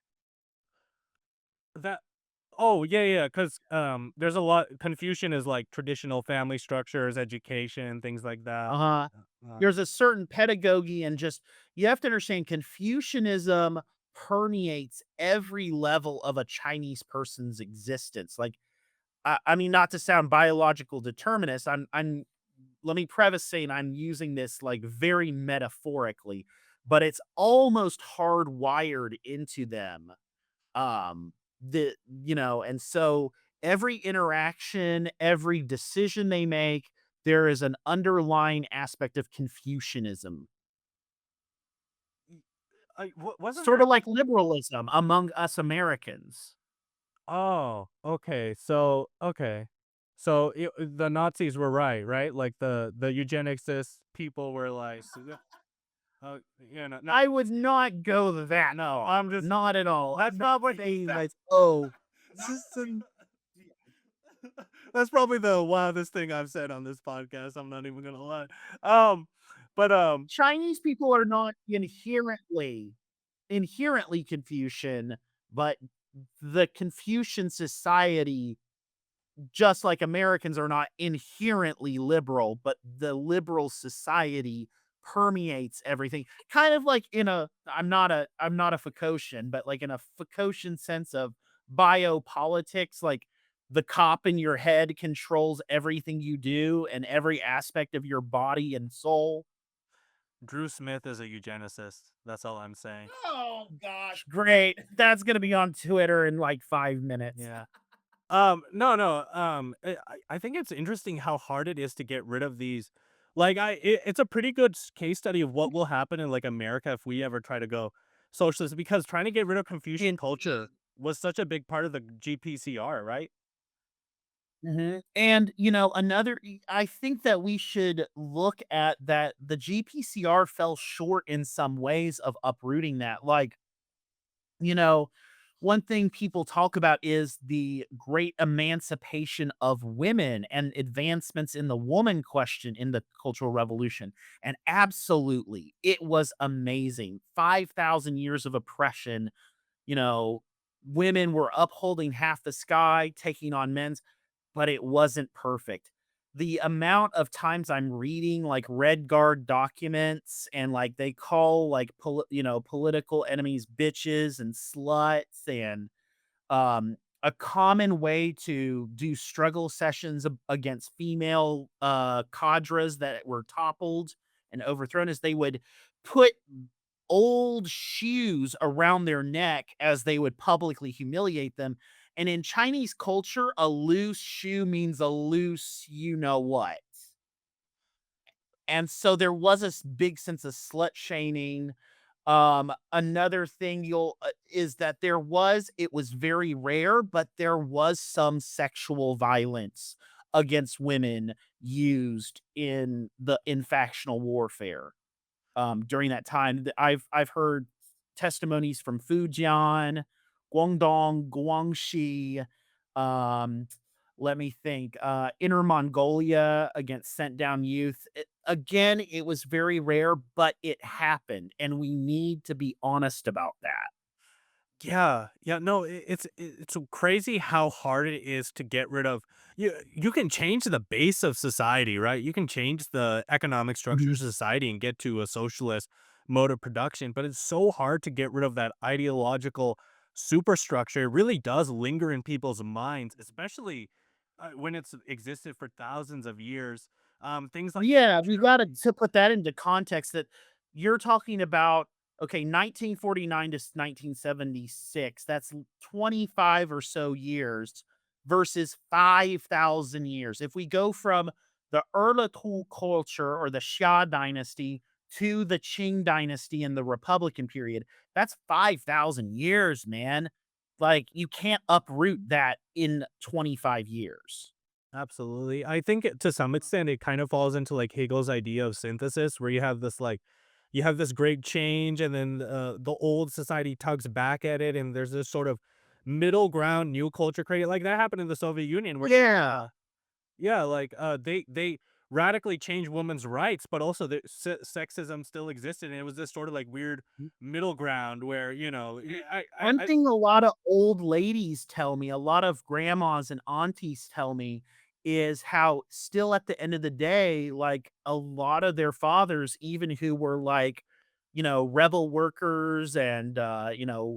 That Oh, yeah, yeah, because there's a lot Confucian is, like, traditional family structures, education, things like that. Uh-huh. Uh, There's a certain pedagogy and just you have to understand Confucianism permeates every level of a Chinese person's existence. Like, I mean, not to sound biological determinist, I'm let me preface saying I'm using this like very metaphorically, but it's almost hardwired into them. Um, the and so every interaction, every decision they make, there is an underlying aspect of Confucianism. y wasn't Sort there of like liberalism among us Americans. Oh, okay, so the Nazis were right, right? Like, the eugenicist people were like, no, I would not go that no, far. I'm just Not at all. that's I'm not not what he saying said. that, oh, This is an That's probably the wildest thing I've said on this podcast, I'm not even gonna lie. Um, but, Chinese people are not inherently Confucian, but the Confucian society, just like Americans are not inherently liberal, but the liberal society permeates everything. Kind of like in a I'm not a Foucaultian, but like in a Foucaultian sense of biopolitics, like the cop in your head controls everything you do and every aspect of your body and soul. Drew Smith is a eugenicist, that's all I'm saying. Oh gosh, great. That's gonna be on Twitter in like 5 minutes. Yeah. No, no, I think it's interesting how hard it is to get rid of these it's a pretty good case study of what will happen in, like, America if we ever try to go socialist, because trying to get rid of Confucian culture Indeed. was such a big part of the GPCR, right? Mhm. And, I think that we should look at that the GPCR fell short in some ways of uprooting that. Like, you know, one thing people talk about is the great emancipation of women and advancements in the woman question in the Cultural Revolution. And absolutely, it was amazing. 5,000 years of oppression, you know, women were upholding half the sky, taking on men's, but it wasn't perfect. The amount of times I'm reading like Red Guard documents and like they call like political enemies bitches and sluts and a common way to do struggle sessions against female cadres that were toppled and overthrown is they would put old shoes around their neck as they would publicly humiliate them. And in Chinese culture, a loose shoe means a loose you know what. And so there was a big sense of slut shaming. Another thing is that it was very rare, but there was some sexual violence against women used in factional warfare during that time. I've heard testimonies from Fujian, Guangdong, Guangxi, um, let me think, Inner Mongolia against sent down youth. Again, it was very rare, but it happened, and we need to be honest about that. Yeah, yeah, no, it's so crazy how hard it is to get rid of you can change the base of society, right? You can change the economic structure of Mhm. society and get to a socialist mode of production, but it's so hard to get rid of that ideological superstructure. It really does linger in people's minds, especially when it's existed for thousands of years. Things like Yeah, we got to put that into context that you're talking about, okay, 1949 to 1976. That's 25 or so years versus 5,000 years. If we go from the Erlitou culture or the Xia dynasty to the Qing dynasty and the Republican period, that's 5,000 years, man. Like, you can't uproot that in 25 years. Absolutely. I think to some extent it kind of falls into like Hegel's idea of synthesis, where you have this great change, and then the old society tugs back at it, and there's this sort of middle ground new culture created. Like that happened in the Soviet Union, where Yeah. yeah, like they radically change women's rights, but also the sexism still existed, and it was this sort of like weird middle ground where One I thing a lot of old ladies tell me, a lot of grandmas and aunties tell me, is how still at the end of the day, like, a lot of their fathers, even who were like, rebel workers and,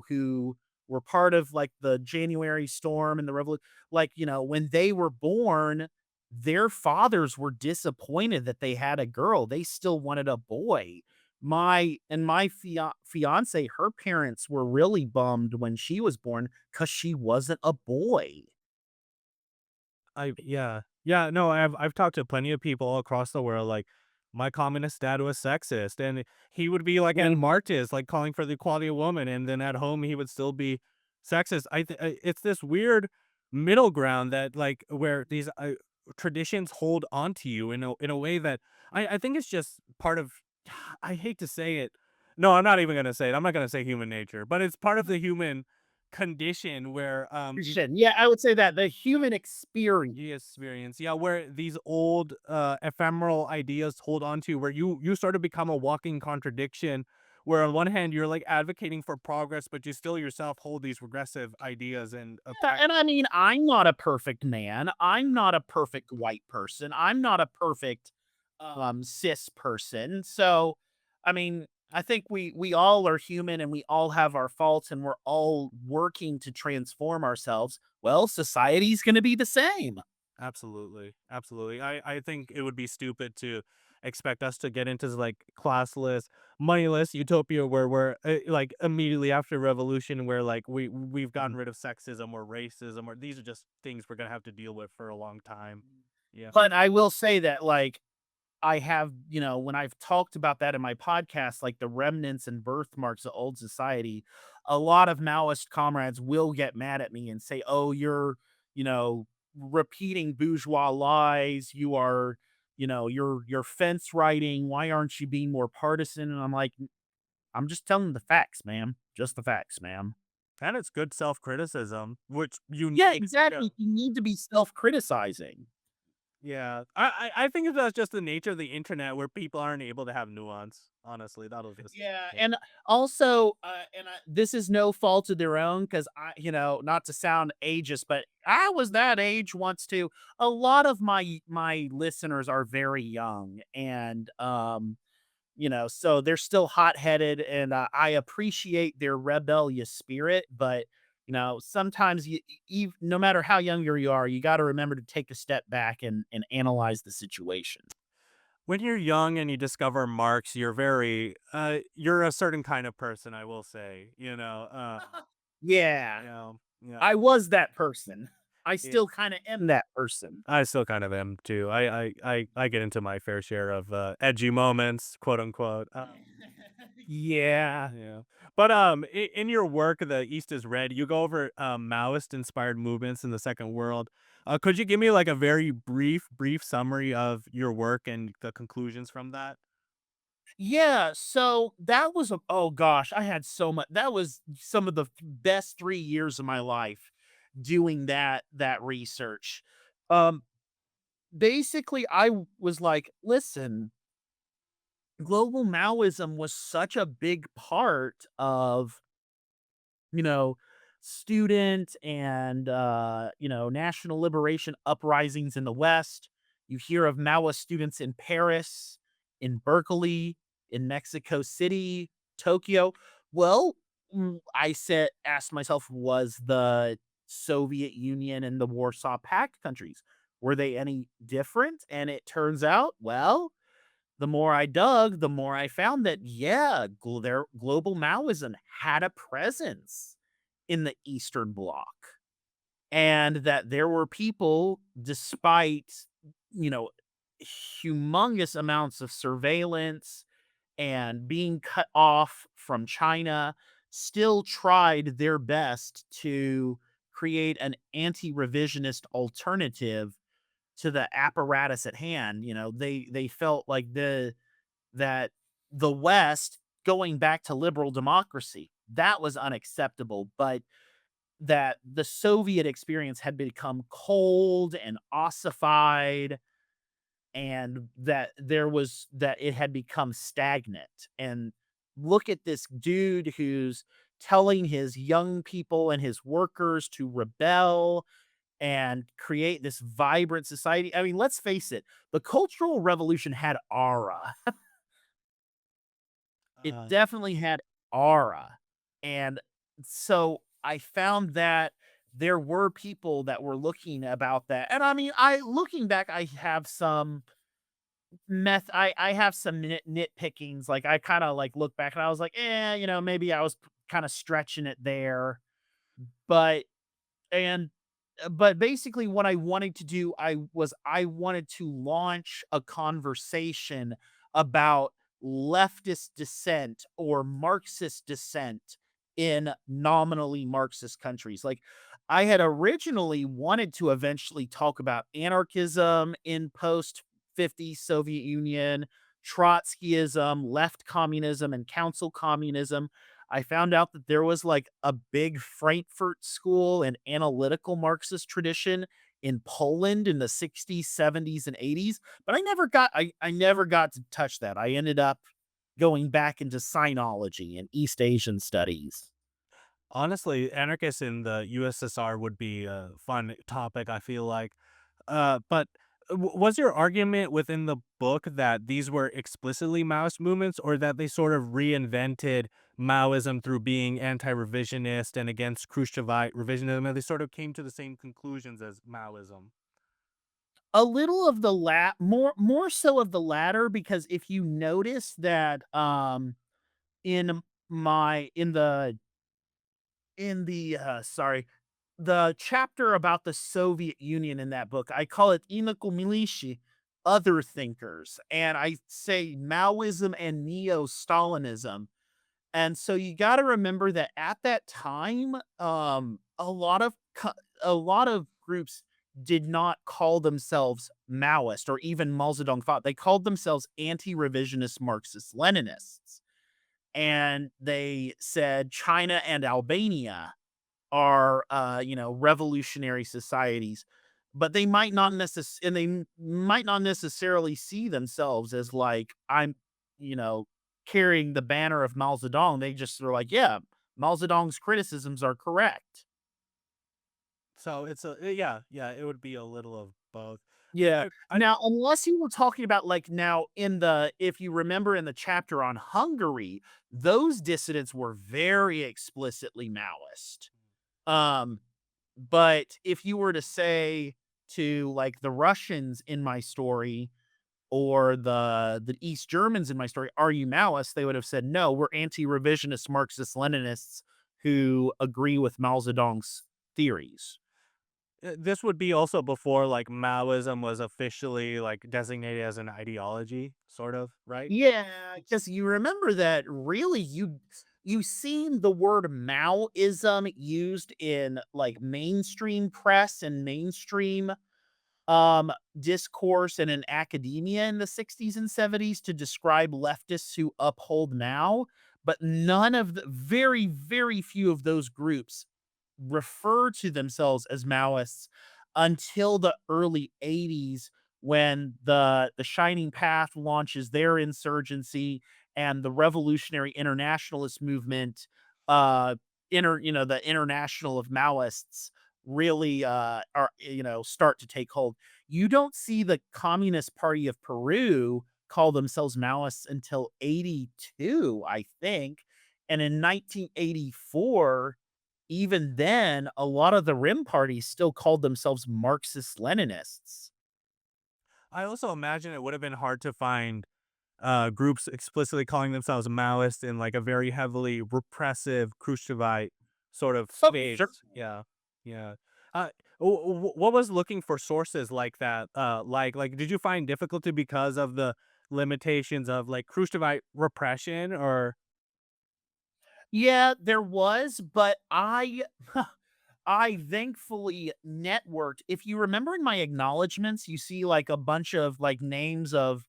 who were part of like the January storm and the revolution, like, when they were born, their fathers were disappointed that they had a girl. They still wanted a boy. My fiance, her parents were really bummed when she was born because she wasn't a boy. yeah. Yeah, no, I've talked to plenty of people all across the world, like, my communist dad was sexist, and he would be, like, Yeah. in marches, like, calling for the equality of woman, and then at home, he would still be sexist. It's this weird middle ground that, like, where these, traditions hold onto you in a way that I think it's just part of I hate to say it. No, I'm not even gonna say it. I'm not gonna say human nature, but it's part of the human condition where, Yeah, I would say that the human experience. experience, yeah, where these old, ephemeral ideas hold on to, where you sort of become a walking contradiction, where on one hand, you're, like, advocating for progress, but you still yourself hold these regressive ideas and, Yeah, and I mean, I'm not a perfect man. I'm not a perfect white person. I'm not a perfect cis person. So, I mean, I think we all are human and we all have our faults and we're all working to transform ourselves. Well, society's going to be the same. Absolutely, absolutely. I think it would be stupid to expect us to get into like classless, moneyless utopia where we're like immediately after revolution, where like we've gotten rid of sexism or racism, or these are just things we're gonna have to deal with for a long time. Yeah, But I will say that like I have, when I've talked about that in my podcast, like the remnants and birthmarks of old society, a lot of Maoist comrades will get mad at me and say, "Oh, you're, you know, repeating bourgeois lies. You are, you're fence riding. Why aren't you being more partisan?" And I'm like, "I'm just telling the facts, ma'am. Just the facts, ma'am." and it's good self criticism, which you Yeah, yeah. exactly. You need to be self-criticizing. Yeah, I think that's just the nature of the internet where people aren't able to have nuance. Honestly, that'll just Yeah, yeah. and also, this is no fault of their own because not to sound ageist, but I was that age once too. A lot of my listeners are very young, and so they're still hot headed, and I appreciate their rebellious spirit. But sometimes no matter how young you are, you got to remember to take a step back and analyze the situation. When you're young and you discover marks, you're a certain kind of person, I will say, Yeah, yeah. I was that person. I It, still kinda am that person. I still kind of am too. I get into my fair share of edgy moments, quote unquote. Yeah, yeah. But in your work, The East is Red, you go over Maoist inspired movements in the Second World. Could you give me like a very brief summary of your work and the conclusions from that? Yeah, so that was oh gosh, I had so much that was some of the best 3 years of my life doing that research. Um, Basically, was like, "Listen, global Maoism was such a big part of you know, student and, national liberation uprisings in the West. You hear of Maoist students in Paris, in Berkeley, in Mexico City, Tokyo. Well, asked myself, was the Soviet Union and the Warsaw Pact countries, were they any different? And it turns out, well, the more I dug, the more I found that, yeah, their global Maoism had a presence in the Eastern Bloc, and that there were people, despite, you know, humongous amounts of surveillance and being cut off from China, still tried their best to create an anti-revisionist alternative to the apparatus at hand. They felt like that the West, going back to liberal democracy, that was unacceptable, but that the Soviet experience had become cold and ossified, and that it had become stagnant. And look at this dude who's telling his young people and his workers to rebel and create this vibrant society. I mean, let's face it, the Cultural Revolution had aura. It Uh, definitely had aura. And so I found that there were people that were looking about that. And I mean, I looking back, I have some I have some nitpickings. Like I kind of like look back and I was like, maybe I was kind of stretching it there. But and but basically what I wanted to do, I wanted to launch a conversation about leftist dissent or Marxist dissent in nominally Marxist countries. Like I had originally wanted to eventually talk about anarchism in post 50 Soviet Union, Trotskyism, left communism, and council communism. I found out that there was like a big Frankfurt school and analytical Marxist tradition in Poland in the 60s, 70s, and 80s, but I never got to touch that. I ended up going back into sinology and East Asian studies. Honestly, anarchists in the USSR would be a fun topic, I feel like. But was your argument within the book that these were explicitly Maoist movements, or that they sort of reinvented Maoism through being anti-revisionist and against Khrushchevite revisionism, and they sort of came to the same conclusions as Maoism? A little of the more so of the latter, because if you notice that in my in the sorry, the chapter about the Soviet Union in that book, I call it Inakumilishi, other thinkers, and I say Maoism and neo-Stalinism. And so you got to remember that at that time, a lot of groups did not call themselves Maoist or even Mao Zedong thought. They called themselves anti-revisionist Marxist Leninists, and they said China and Albania are, revolutionary societies, but they might not necessarily see themselves as like, you know, carrying the banner of Mao Zedong. They just are like, yeah, Mao Zedong's criticisms are correct. So it's yeah, yeah, it would be a little of both. Yeah. I Now, unless you were talking about like now in the if you remember in the chapter on Hungary, those dissidents were very explicitly Maoist. Um, But if you were to say to, like, the Russians in my story or the East Germans in my story, "Are you Maoist?" They would have said, "No, we're anti-revisionist Marxist-Leninists who agree with Mao Zedong's theories." This would be also before like Maoism was officially like designated as an ideology, sort of, right? Yeah, because you remember that really you seen the word Maoism used in, like, mainstream press and mainstream discourse and in academia in the 60s and 70s to describe leftists who uphold Mao, but none of the very few of those groups refer to themselves as Maoists until the early 80s when the Shining Path launches their insurgency and the Revolutionary Internationalist movement, the International of Maoists really start to take hold. You don't see the Communist Party of Peru call themselves Maoists until 82, I think. And in 1984, even then, a lot of the Rim parties still called themselves Marxist Leninists. I also imagine it would have been hard to find groups explicitly calling themselves Maoist in like a very heavily repressive Khrushchevite sort of Oh, sure. space. Yeah, yeah. Uh, what was looking for sources like that? Like, did you find difficulty because of the limitations of like Khrushchevite repression, or Yeah, there was, but I thankfully networked. If you remember in my acknowledgments, you see like a bunch of like names of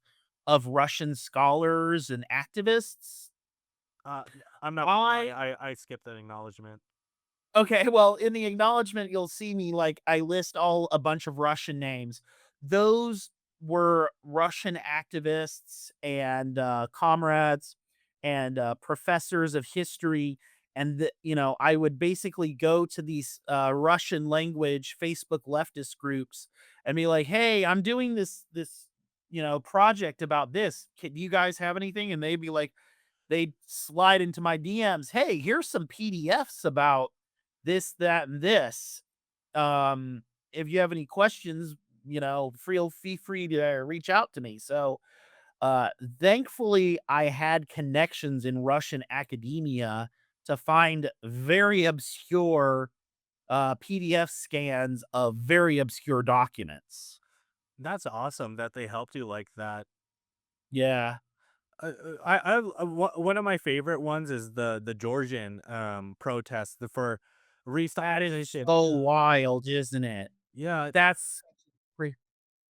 Russian scholars and activists. uh, I'm not gonna lie, I I skipped that acknowledgement. Okay, well, in the acknowledgement, you'll see me like I list all a bunch of Russian names. Those were Russian activists and comrades and professors of history. And I would basically go to these Russian language Facebook leftist groups and be like, "Hey, I'm doing this project about this. Can you guys have anything?" And they'd be like, they'd slide into my DMs, "Hey, here's some PDFs about this, that, and this. Um, if you have any questions, feel free to reach out to me." So, uh, thankfully, I had connections in Russian academia to find very obscure PDF scans of very obscure documents. That's awesome that they helped you like that. Yeah. One of my favorite ones is the Georgian protest for That is restylization. so wild, isn't it? Yeah, That's pre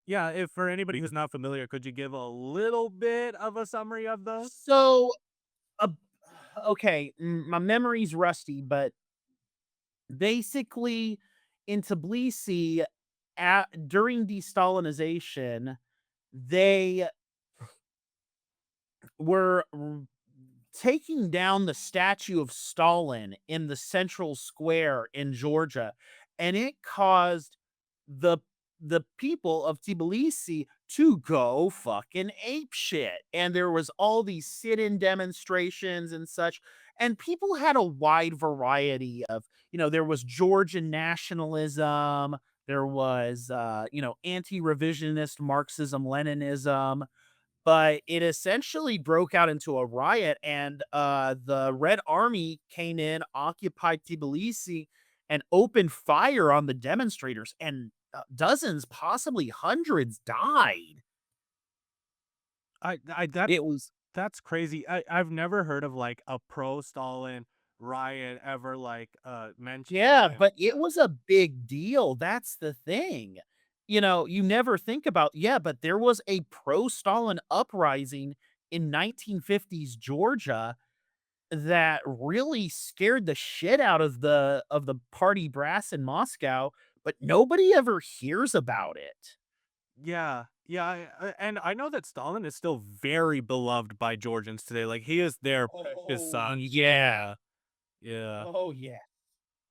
yeah. If for anybody who's not familiar, could you give a little bit of a summary of those? so, uh, okay, my memory's rusty, but basically in Tbilisi, during de-Stalinization, they were taking down the statue of Stalin in the central square in Georgia, and it caused the the people of Tbilisi to go fucking ape shit. And there was all these sit-in demonstrations and such, and people had a wide variety of, there was Georgian nationalism, there was anti-revisionist Marxism, Leninism, but it essentially broke out into a riot, and the Red Army came in, occupied Tbilisi, and opened fire on the demonstrators, and dozens, possibly hundreds, died. I that It was that's crazy. I've never heard of like a pro Stalin riot ever like mentioned. Yeah, but it was a big deal. That's the thing. You never think about, yeah, but there was a pro-Stalin uprising in 1950s Georgia that really scared the shit out of the party brass in Moscow, but nobody ever hears about it. Yeah, yeah, and I know that Stalin is still very beloved by Georgians today. Like he is their precious Oh, son. yeah. Yeah. Oh, yeah.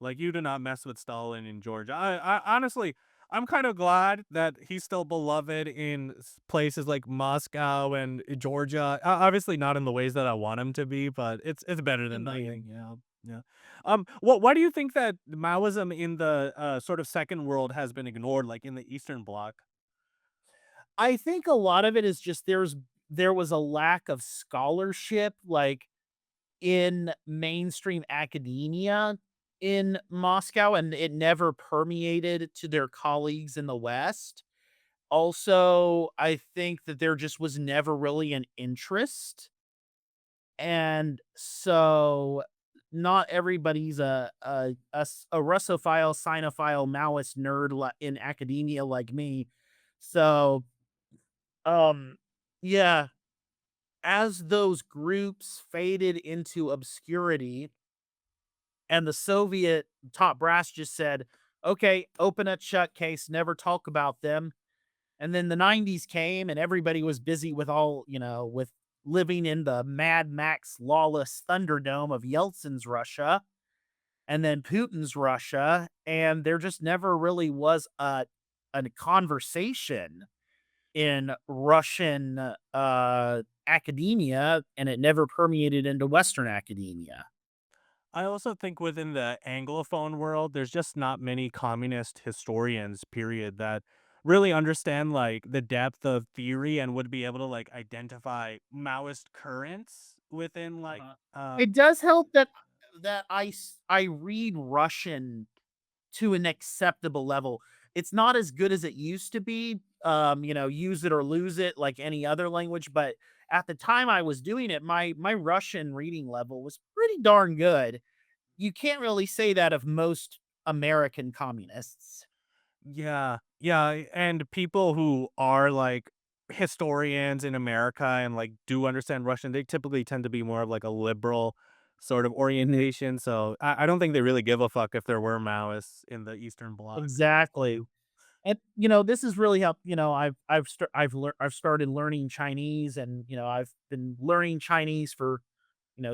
Like, you do not mess with Stalin in Georgia. I honestly, I'm kind of glad that he's still beloved in places like Moscow and Georgia. Obviously, not in the ways that I want him to be, but it's better than nothing. Yeah, yeah. Why do you think that Maoism in the sort of second world has been ignored, like in the Eastern Bloc? I think a lot of it is just there was a lack of scholarship, like, in mainstream academia in Moscow, and it never permeated to their colleagues in the West. Also, I think that there just was never really an interest, and so not everybody's a Russophile, Sinophile, Maoist nerd in academia like me. So, um, yeah, as those groups faded into obscurity and the Soviet top brass just said, "Okay, open a shut case, never talk about them." And then the 90s came and everybody was busy with with living in the Mad Max lawless Thunderdome of Yeltsin's Russia and then Putin's Russia, and there just never really was a conversation in Russian academia, and it never permeated into Western academia. I also think within the Anglophone world, there's just not many communist historians, period, that really understand like the depth of theory and would be able to like identify Maoist currents within like It does help that I read Russian to an acceptable level. It's not as good as it used to be. Use it or lose it like any other language, but at the time I was doing it, my Russian reading level was pretty darn good. You can't really say that of most American communists. yeah, yeah, and people who are like historians in America and like do understand Russian, they typically tend to be more of like a liberal sort of orientation. So I don't think they really give a fuck if there were Maoists in the Eastern Bloc. Exactly. And, this has really helped, I've started learning Chinese, and, I've been learning Chinese for,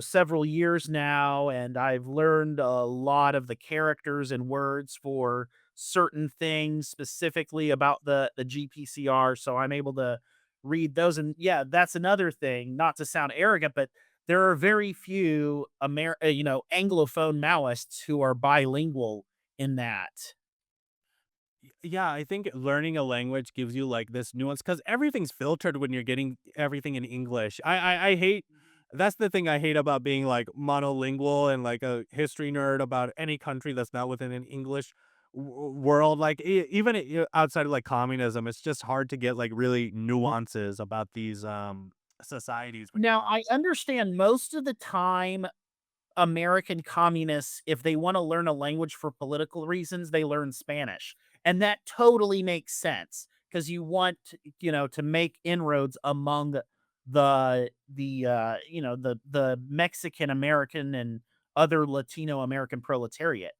several years now, and I've learned a lot of the characters and words for certain things specifically about the GPCR, so I'm able to read those. And yeah, that's another thing, not to sound arrogant, but there are very few Anglophone Maoists who are bilingual in that. Yeah, I think learning a language gives you like this nuance because everything's filtered when you're getting everything in English. I hate that's the thing I hate about being like monolingual and like a history nerd about any country that's not within an English world. Like even outside of like communism, it's just hard to get like really nuances about these societies when Now, you're not. I understand most of the time American communists, if they want to learn a language for political reasons, they learn Spanish. And that totally makes sense because you want, to make inroads among the Mexican American and other Latino American proletariat.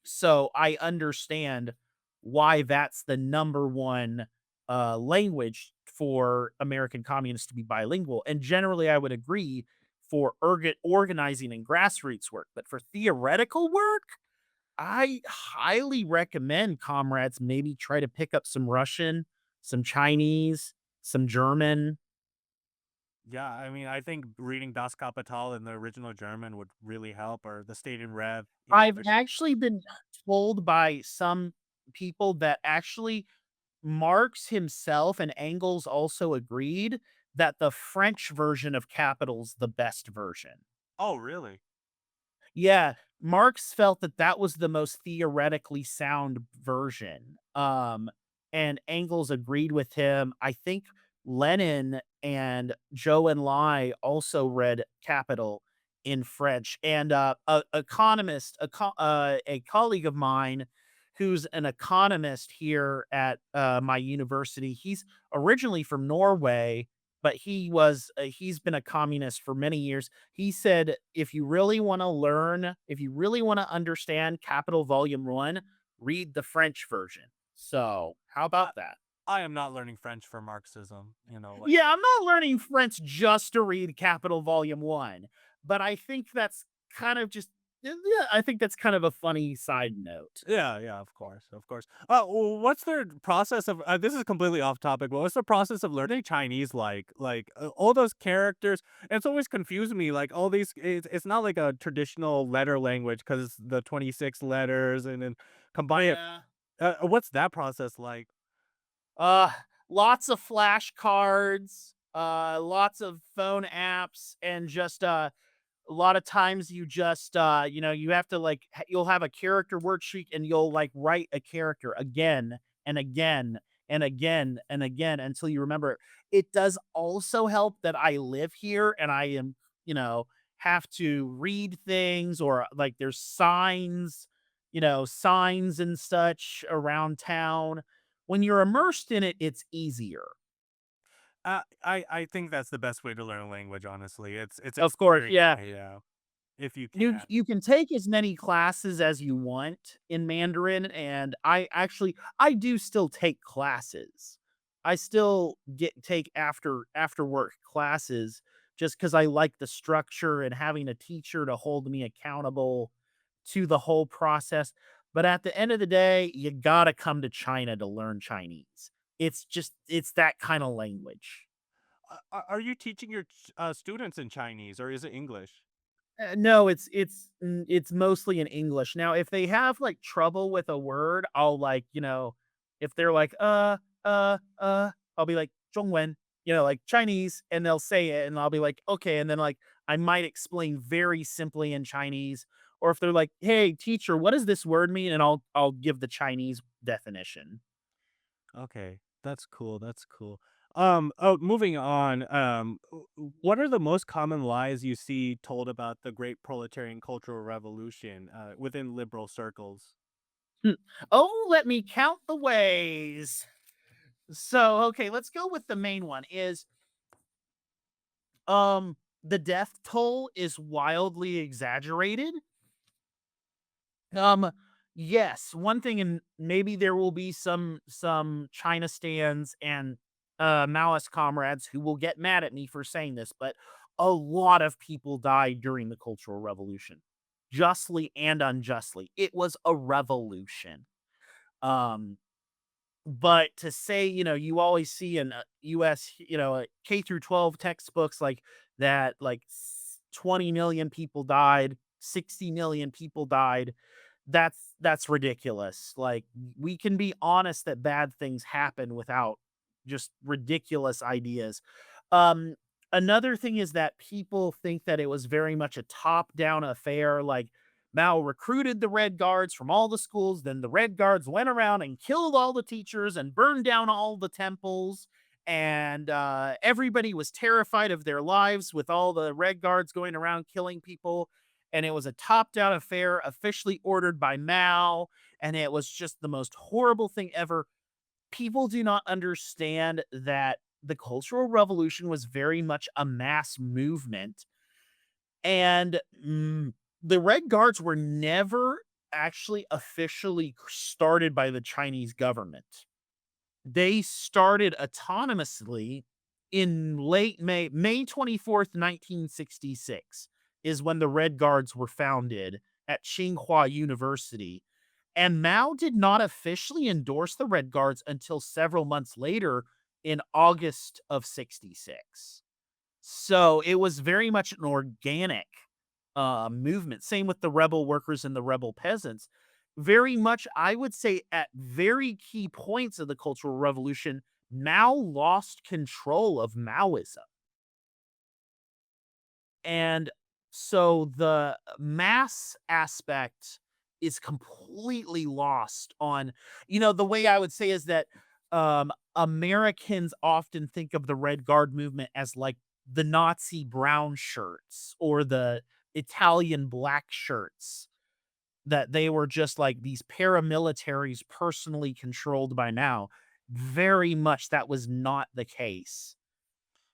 So I understand why that's the number one language for American communists to be bilingual. And generally, I would agree for organizing and grassroots work. But for theoretical work, I highly recommend comrades maybe try to pick up some Russian, some Chinese, some German. Yeah, I mean, I think reading Das Kapital in the original German would really help, or the State in Rev. I've actually been told by some people that actually Marx himself and Engels also agreed that the French version of Capital's the best version. Oh, really? Yeah, Marx felt that that was the most theoretically sound version, and Engels agreed with him. I think Lenin and Zhou Enlai also read Capital in French, and, a economist, a colleague of mine who's an economist here at, my university, he's originally from Norway, but he's been a communist for many years. He said, if you really want to understand Capital Volume 1, read the French version. So, how I about that? I am not learning French for Marxism, like Yeah, I'm not learning French just to read Capital Volume 1, but I think that's kind of just yeah, I think that's kind of a funny side note. yeah, yeah, of course, of course. What's their process of this is completely off topic, but what's the process of learning Chinese like? Like, all those characters, it's always confused me, like, all these it's not like a traditional letter language because it's the 26 letters and then combine it Yeah. what's that process like? Uh, Lots of flashcards, lots of phone apps, and just a lot of times you just you have to like you'll have a character worksheet and you'll like write a character again and again and again and again until you remember it. It does also help that I live here and I am, you know, have to read things or like there's signs and such around town. When you're immersed in it, it's easier. I think that's the best way to learn a language, honestly. It's Of course, experience, yeah. if you You can. you can take as many classes as you want in Mandarin, and I do still take classes. I still get take after work classes just because I like the structure and having a teacher to hold me accountable to the whole process. But at the end of the day, you gotta come to China to learn Chinese. It's that kind of language. Are you teaching your students in Chinese or is it English? No, it's mostly in English. Now, if they have, like, trouble with a word, I'll, like, if they're like, I'll be like, "中文," like Chinese, and they'll say it, and I'll be like, "Okay," and then, like, I might explain very simply in Chinese, or if they're like, "Hey, teacher, what does this word mean?" And I'll give the Chinese definition. Okay, that's cool. That's cool. Moving on. What are the most common lies you see told about the Great Proletarian Cultural Revolution within liberal circles? Hmm. Oh, let me count the ways. So, okay, let's go with the main one is the death toll is wildly exaggerated. Um, Yes, one thing, and maybe there will be some China stands and Maoist comrades who will get mad at me for saying this, but a lot of people died during the Cultural Revolution, justly and unjustly. It was a revolution. Um, but to say, you always see in U.S., K through 12 textbooks like that, like 20 million people died, 60 million people died, that's ridiculous. Like, we can be honest that bad things happen without just ridiculous ideas. Um, Another thing is that people think that it was very much a top-down affair, like Mao recruited the Red Guards from all the schools, then the Red Guards went around and killed all the teachers and burned down all the temples, and everybody was terrified of their lives with all the Red Guards going around killing people, and it was a top-down affair officially ordered by Mao, and it was just the most horrible thing ever. People do not understand that the Cultural Revolution was very much a mass movement, and the Red Guards were never actually officially started by the Chinese government. They started autonomously in late May 24th, 1966 is when the Red Guards were founded at Tsinghua University. And Mao did not officially endorse the Red Guards until several months later in August of 66. So it was very much an organic movement. Same with the rebel workers and the rebel peasants. Very much, I would say, at very key points of the Cultural Revolution, Mao lost control of Maoism. And so the mass aspect is completely lost on, the way I would say is that Americans often think of the Red Guard movement as like the Nazi brown shirts or the Italian black shirts, that they were just like these paramilitaries personally controlled by Mao. Very much that was not the case.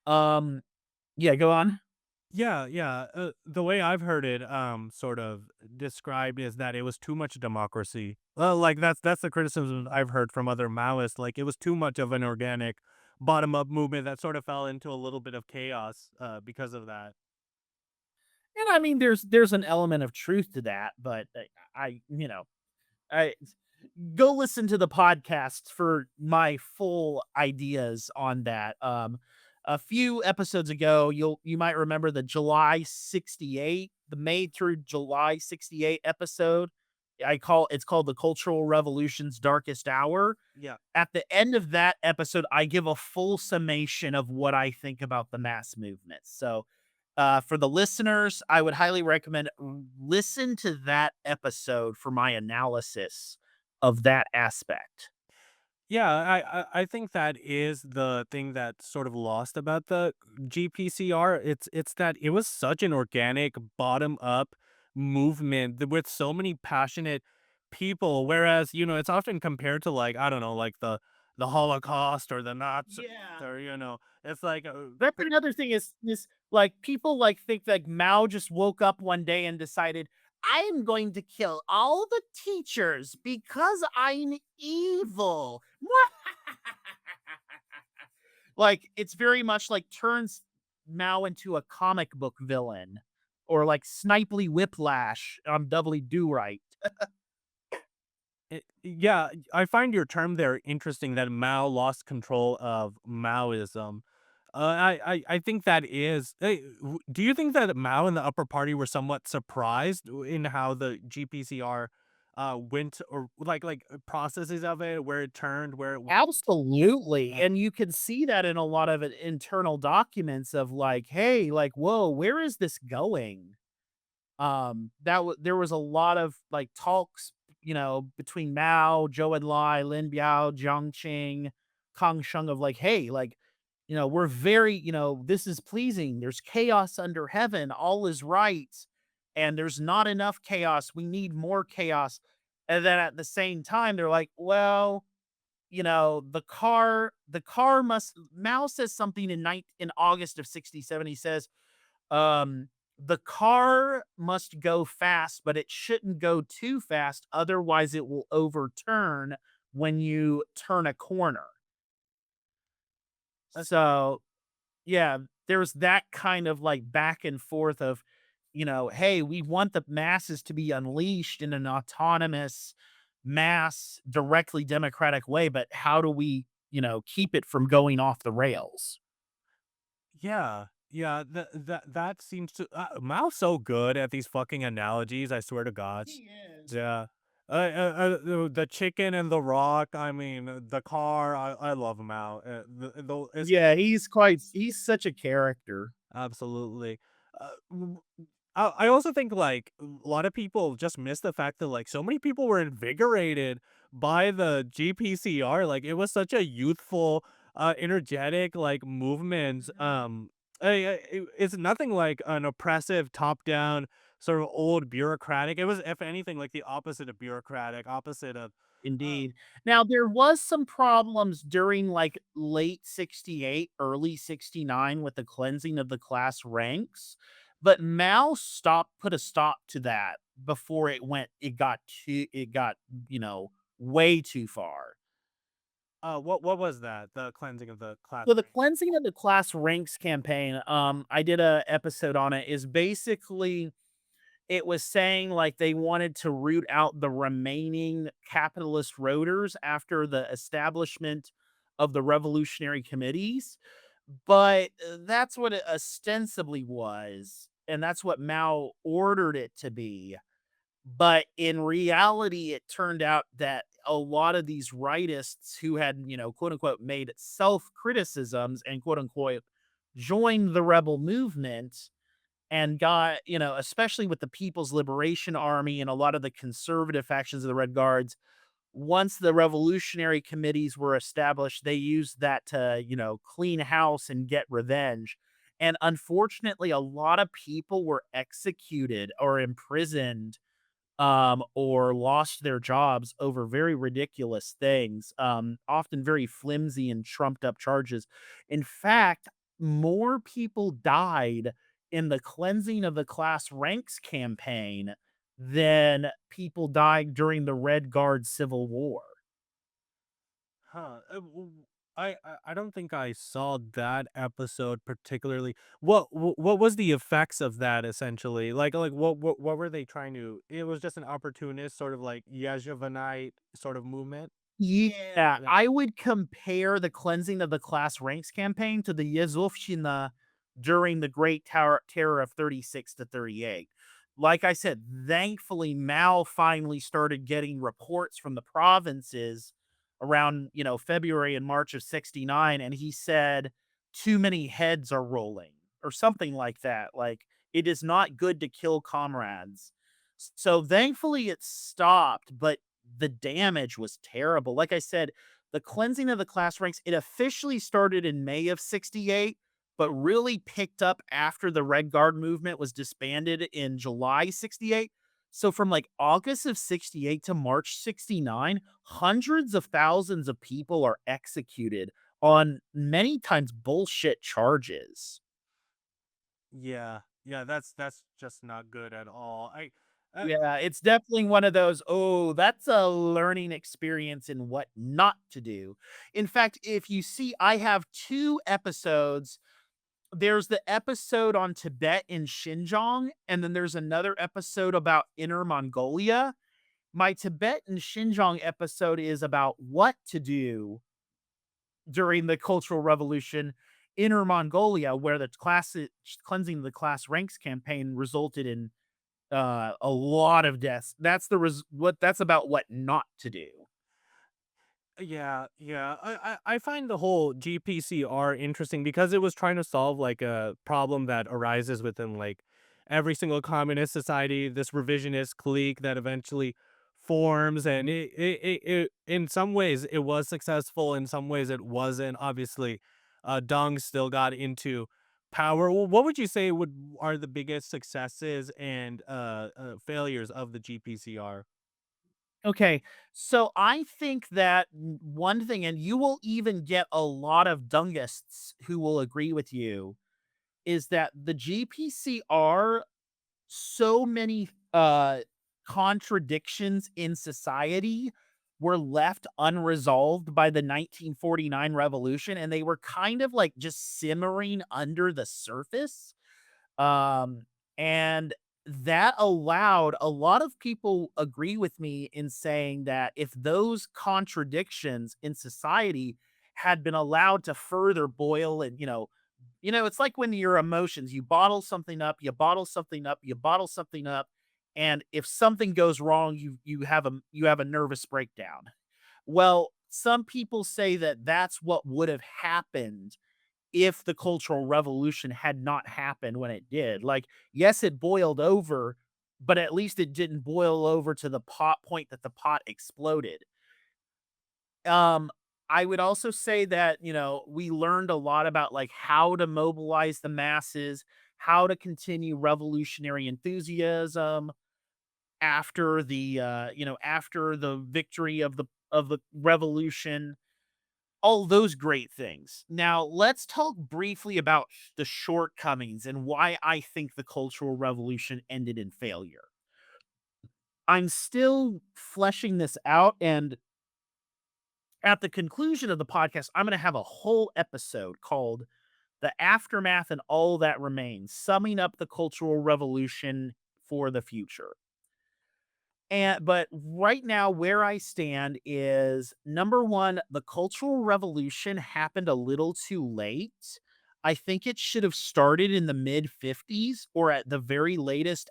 Um, yeah, go on. Yeah, yeah. The way I've heard it, sort of described is that it was too much democracy. Well, like that's the criticism I've heard from other Maoists. Like it was too much of an organic, bottom up movement that sort of fell into a little bit of chaos, because of that. And I mean, there's an element of truth to that, but I go listen to the podcast for my full ideas on that. A few episodes ago, you might remember the July 68, the May through July 68 episode. It's called The Cultural Revolution's Darkest Hour. Yeah. At the end of that episode, I give a full summation of what I think about the mass movement. So, for the listeners, I would highly recommend listen to that episode for my analysis of that aspect. Yeah, I think that is the thing that's sort of lost about the GPCR. It's that it was such an organic bottom up movement with so many passionate people. Whereas it's often compared to like I don't know, like the Holocaust or the Nazis, Yeah. or it's like That's another thing is like people like think like Mao just woke up one day and decided I am going to kill all the teachers because I'm evil. Like, it's very much like turns Mao into a comic book villain or like Snipely Whiplash on Doubly Do Right. Yeah, I find your term there interesting that Mao lost control of Maoism. I think that is. Do you think that Mao and the upper party were somewhat surprised in how the GPCR went, or like processes of it, where it turned, where it went? Absolutely. And you can see that in a lot of internal documents of like, hey, like, whoa, where is this going? There was a lot of like talks, between Mao, Zhou Enlai, Lin Biao, Jiang Qing, Kang Sheng of like, hey, like, we're very, this is pleasing. There's chaos under heaven. All is right. And there's not enough chaos. We need more chaos. And then at the same time, they're like, well, the car must Mao says something in August of 67. He says, The car must go fast, but it shouldn't go too fast, otherwise it will overturn when you turn a corner. That's So, yeah, there's that kind of, like, back and forth of, "Hey, we want the masses to be unleashed in an autonomous, mass, directly democratic way, but how do we, keep it from going off the rails?" yeah. Yeah, that seems to Mao's so good at these fucking analogies, I swear to God. He is. Yeah. The chicken and the rock, I mean, the car, I love Mao. It's Yeah, he's such a character. absolutely. I also think like a lot of people just miss the fact that like so many people were invigorated by the GPCR. Like it was such a youthful, energetic like movement. Mhm. It's nothing like an oppressive top-down sort of old bureaucratic. It was, if anything, like the opposite of bureaucratic, opposite of. Indeed. Now, there was some problems during, like, late '68, early '69 with the cleansing of the class ranks, but Mao put a stop to that before it got, way too far. What was that? The cleansing of the class So the ranks. cleansing of the class ranks campaign, I did a episode on it, is basically it was saying, like, they wanted to root out the remaining capitalist roaders after the establishment of the revolutionary committees, but, that's what it ostensibly was, and that's what Mao ordered it to be, but in reality, it turned out that a lot of these rightists who had, quote, unquote, "made self-criticisms" and, quote, unquote, "joined the rebel movement," and got, especially with the People's Liberation Army and a lot of the conservative factions of the Red Guards, once the revolutionary committees were established, they used that to, clean house and get revenge. And unfortunately, a lot of people were executed or imprisoned, or lost their jobs over very ridiculous things, often very flimsy and trumped up charges. In fact, more people died in the cleansing of the class ranks campaign than people died during the Red Guard Civil War. Huh. I don't think I saw that episode particularly. What was the effects of that essentially? Like what were they trying to? It was just an opportunist sort of like Yezhevanite sort of movement. Yeah, That I would compare the cleansing of the class ranks campaign to the Yezovshchina during the Great Terror of 36 to 38. Like I said, thankfully, Mao finally started getting reports from the provinces around, February and March of 69, and he said, too many heads are rolling, or something like that. Like, it is not good to kill comrades. So thankfully it stopped, but the damage was terrible. Like I said, the cleansing of the class ranks, it officially started in May of '68, but really picked up after the Red Guard movement was disbanded in July '68. So from like August of '68 to March '69, hundreds of thousands of people are executed on many times bullshit charges. yeah, yeah, that's just not good at all. Uh, Yeah, it's definitely one of those, "Oh, that's a learning experience in what not to do." In fact, if you see, I have 2 episodes. There's the episode on Tibet and Xinjiang, and then there's another episode about Inner Mongolia. My Tibet and Xinjiang episode is about what to do during the Cultural Revolution. Inner Mongolia, where the cleansing the class ranks campaign resulted in a lot of deaths. That's about what not to do. Yeah, yeah. I find the whole GPCR interesting because it was trying to solve like a problem that arises within like every single communist society, this revisionist clique that eventually forms, and it in some ways it was successful, in some ways it wasn't. Obviously, Deng still got into power. Well, what would you say would are the biggest successes and failures of the GPCR? Okay, so I think that one thing, and you will even get a lot of Dungists who will agree with you. is that the GPCR, so many contradictions in society were left unresolved by the 1949 revolution, and they were kind of like just simmering under the surface. Um, and that allowed a lot of people agree with me in saying that if those contradictions in society had been allowed to further boil and, it's like when your emotions, you bottle something up, you bottle something up, you bottle something up, and if something goes wrong, you have a nervous breakdown. Well, some people say that that's what would have happened if the Cultural Revolution had not happened when it did. Like, yes, it boiled over, but at least it didn't boil over to the point that the pot exploded. Um, I would also say that, we learned a lot about like how to mobilize the masses, how to continue revolutionary enthusiasm after the victory of the revolution, all those great things. Now, let's talk briefly about the shortcomings and why I think the Cultural Revolution ended in failure. I'm still fleshing this out, and at the conclusion of the podcast, I'm going to have a whole episode called The Aftermath and All That Remains, summing up the Cultural Revolution for the future. But right now, where I stand is number one, the Cultural Revolution happened a little too late. I think it should have started in the mid 50s or at the very latest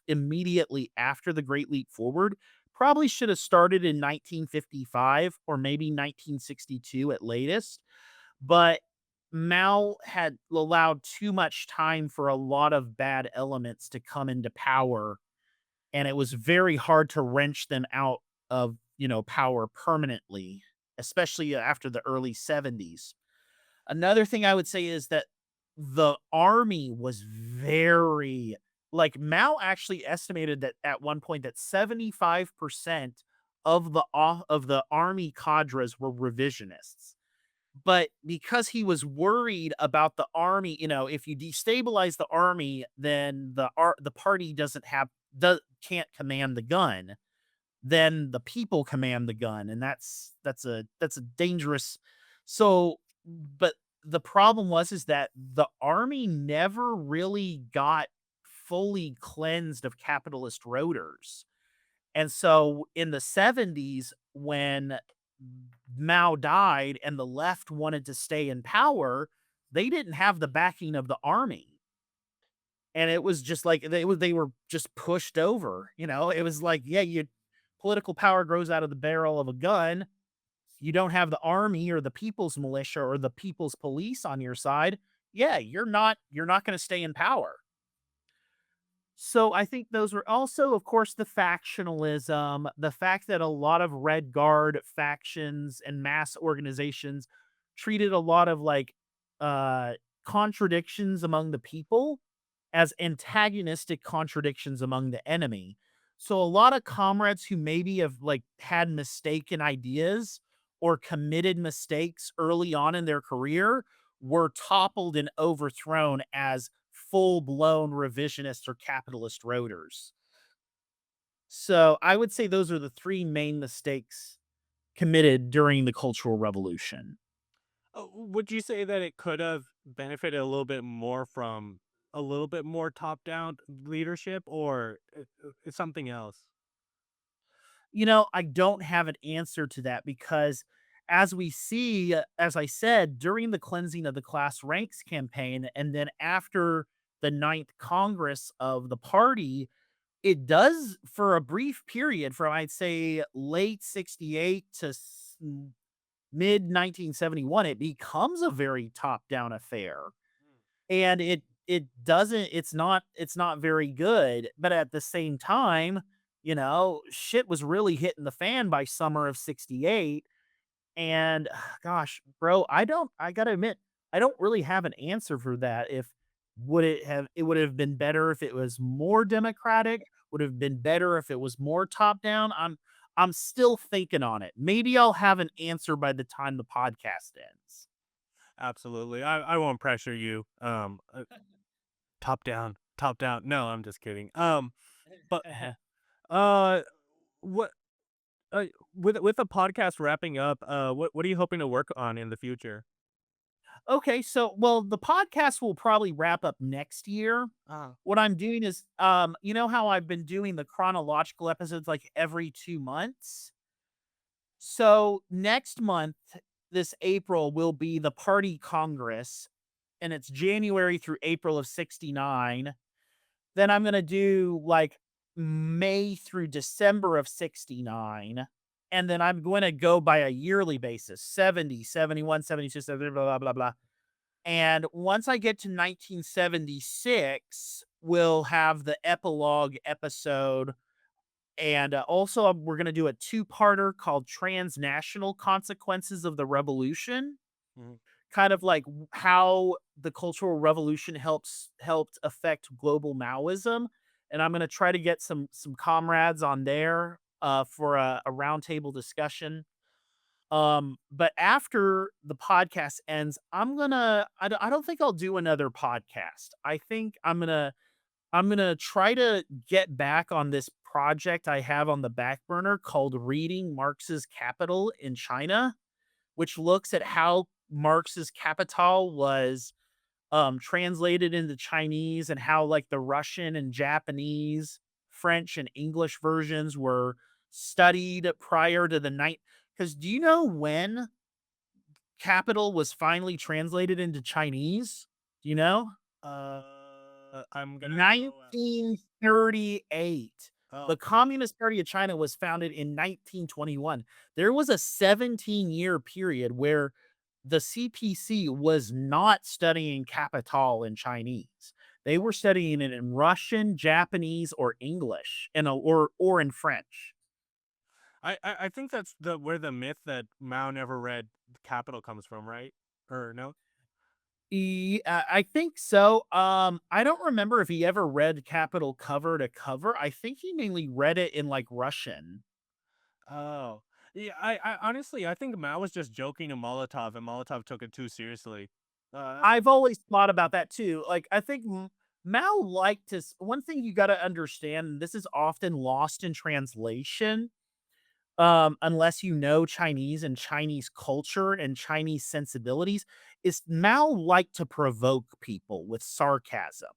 immediately after the Great Leap Forward. Probably should have started in 1955 or maybe 1962 at latest. But Mao had allowed too much time for a lot of bad elements to come into power, and it was very hard to wrench them out of, power permanently, especially after the early 70s. Another thing I would say is that the army was very like Mao actually estimated that at one point that 75% of the army cadres were revisionists. But because he was worried about the army, if you destabilize the army, then the party can't command the gun. Then the people command the gun, and that's a dangerous. So, but the problem is that the army never really got fully cleansed of capitalist rotors. And so in the 70s, when Mao died and the left wanted to stay in power, they didn't have the backing of the army. And it was just like they were just pushed over. It was like, yeah, you political power grows out of the barrel of a gun. You don't have the army or the people's militia or the people's police on your side. Yeah, you're not going to stay in power. So I think those were also, of course, the factionalism, the fact that a lot of Red Guard factions and mass organizations treated a lot of like uh contradictions among the people as antagonistic contradictions among the enemy. So a lot of comrades who maybe have like had mistaken ideas or committed mistakes early on in their career were toppled and overthrown as full-blown revisionists or capitalist rotors. So I would say those are the three main mistakes committed during the Cultural Revolution. Would you say that it could have benefited a little bit more from a little bit more top-down leadership, or it's something else? I don't have an answer to that because as we see, as I said, during the cleansing of the class ranks campaign, and then after the Ninth Congress of the party, it does for a brief period from I'd say late 68 to mid 1971, it becomes a very top down affair. And it's not very good, but at the same time, shit was really hitting the fan by summer of 68. And gosh, bro, I gotta admit, I don't really have an answer for that. If it would have been better if it was more democratic, would have been better if it was more top down. I'm still thinking on it. Maybe I'll have an answer by the time the podcast ends. Absolutely. I won't pressure you. Top down, top down. No, I'm just kidding. But uh, what uh with the podcast wrapping up, what are you hoping to work on in the future? Okay, so well, the podcast will probably wrap up next year. Uh, What I'm doing is, you know how I've been doing the chronological episodes like every 2 months? So next month, this April will be the Party Congress, and it's January through April of 69. Then I'm gonna do like May through December of 69. And then I'm going to go by a yearly basis 70, 71, 72, 70, blah, blah, blah, blah. And once I get to 1976, we'll have the epilogue episode. And also, we're going to do a two-parter called Transnational Consequences of the Revolution, mhm. kind of like how the Cultural Revolution helped affect global Maoism. And I'm going to try to get some comrades on there for a roundtable discussion. But after the podcast ends, I don't think I'll do another podcast. I think I'm gonna try to get back on this project I have on the back burner called Reading Marx's Capital in China, which looks at how Marx's Capital was translated into Chinese and how like the Russian and Japanese, French and English versions were studied prior to the night. Because do you know when Capital was finally translated into Chinese? Do you know? I'm gonna go. 1938. Oh, The Communist Party of China was founded in 1921. There was a 17-year period where the CPC was not studying Capital in Chinese. They were studying it in Russian, Japanese, or English, or in French. I think that's the where the myth that Mao never read Capital comes from, right? Or no? I think so. I don't remember if he ever read Capital cover to cover. I think he mainly read it in like Russian. Oh, yeah. I honestly, I think Mao was just joking to Molotov, and Molotov took it too seriously. That's I've always thought about that too. Like, I think Mao liked to. One thing you got to understand, and this is often lost in translation, unless you know Chinese and Chinese culture and Chinese sensibilities, is Mao liked to provoke people with sarcasm.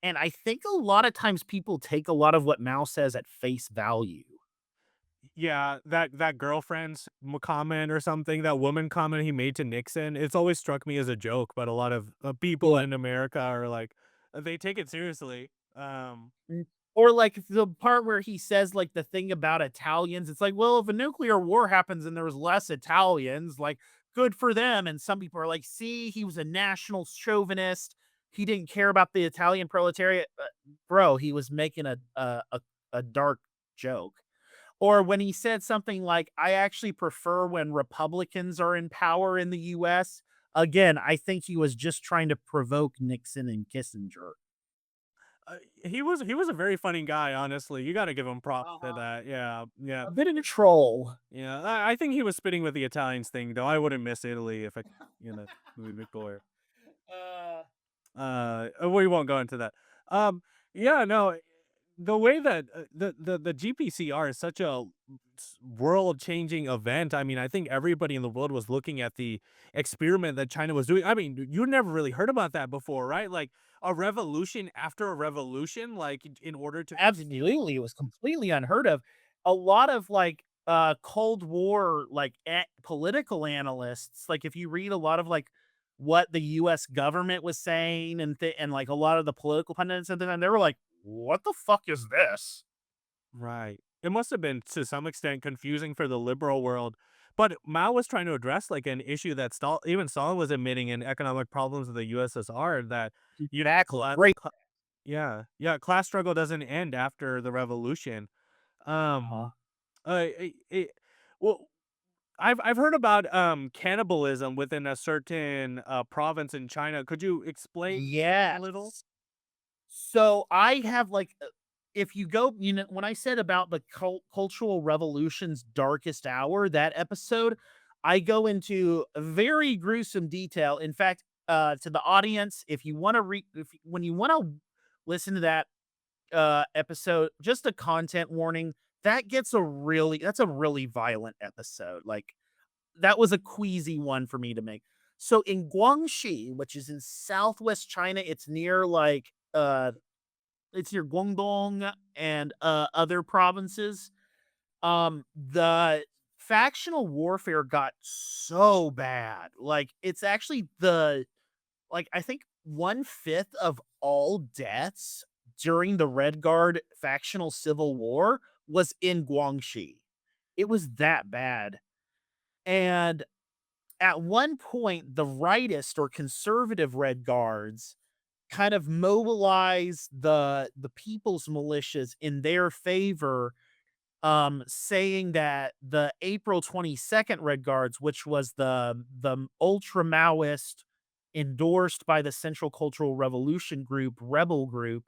And I think a lot of times people take a lot of what Mao says at face value. yeah. That girlfriend's comment or something, that woman comment he made to Nixon. It's always struck me as a joke, but a lot of people Yeah. in America are like, they take it seriously. Mm. Or like the part where he says like the thing about Italians, it's like, well, if a nuclear war happens and there's less Italians, like good for them. And some people are like, see, he was a national chauvinist. He didn't care about the Italian proletariat. Bro, he was making a dark joke. Or when he said something like, I actually prefer when Republicans are in power in the US. Again, I think he was just trying to provoke Nixon and Kissinger. He was a very funny guy, honestly. You got to give him props to Uh-huh. that. Yeah, yeah, A bit of a troll. yeah. I think he was spitting with the Italians thing, though. I wouldn't miss Italy if I, movie before. Uh, We won't go into that. Um, yeah, no, the way that the GPCR is such a world changing event. I mean, I think everybody in the world was looking at the experiment that China was doing. I mean, you never really heard about that before, right? Like a revolution after a revolution, like in order to. Absolutely, it was completely unheard of. A lot of, like, Cold War, like, political analysts, like, if you read a lot of, like, what the US government was saying and, like, a lot of the political pundits and then they were like, "What the fuck is this?" Right. It must have been to some extent confusing for the liberal world, but Mao was trying to address like an issue that even Stalin was admitting in economic problems of the USSR that Exactly, great. yeah, yeah, class struggle doesn't end after the revolution. Uh-huh. It, well, I've heard about cannibalism within a certain province in China. Could you explain a little? Yes. So I have like, if you go, when I said about the Cultural Revolution's darkest hour, that episode, I go into very gruesome detail. In fact, to the audience, if you want to when you want to listen to that episode, just a content warning, that's a really violent episode. Like that was a queasy one for me to make. So in Guangxi, which is in southwest China, it's near Guangdong and other provinces. The factional warfare got so bad. Like it's actually the like I think 1/5 of all deaths during the Red Guard factional civil war was in Guangxi. It was that bad. And at one point, the rightist or conservative Red Guards kind of mobilized the people's militias in their favor, saying that the April 22nd Red Guards, which was the ultra Maoist endorsed by the Central Cultural Revolution group, rebel group,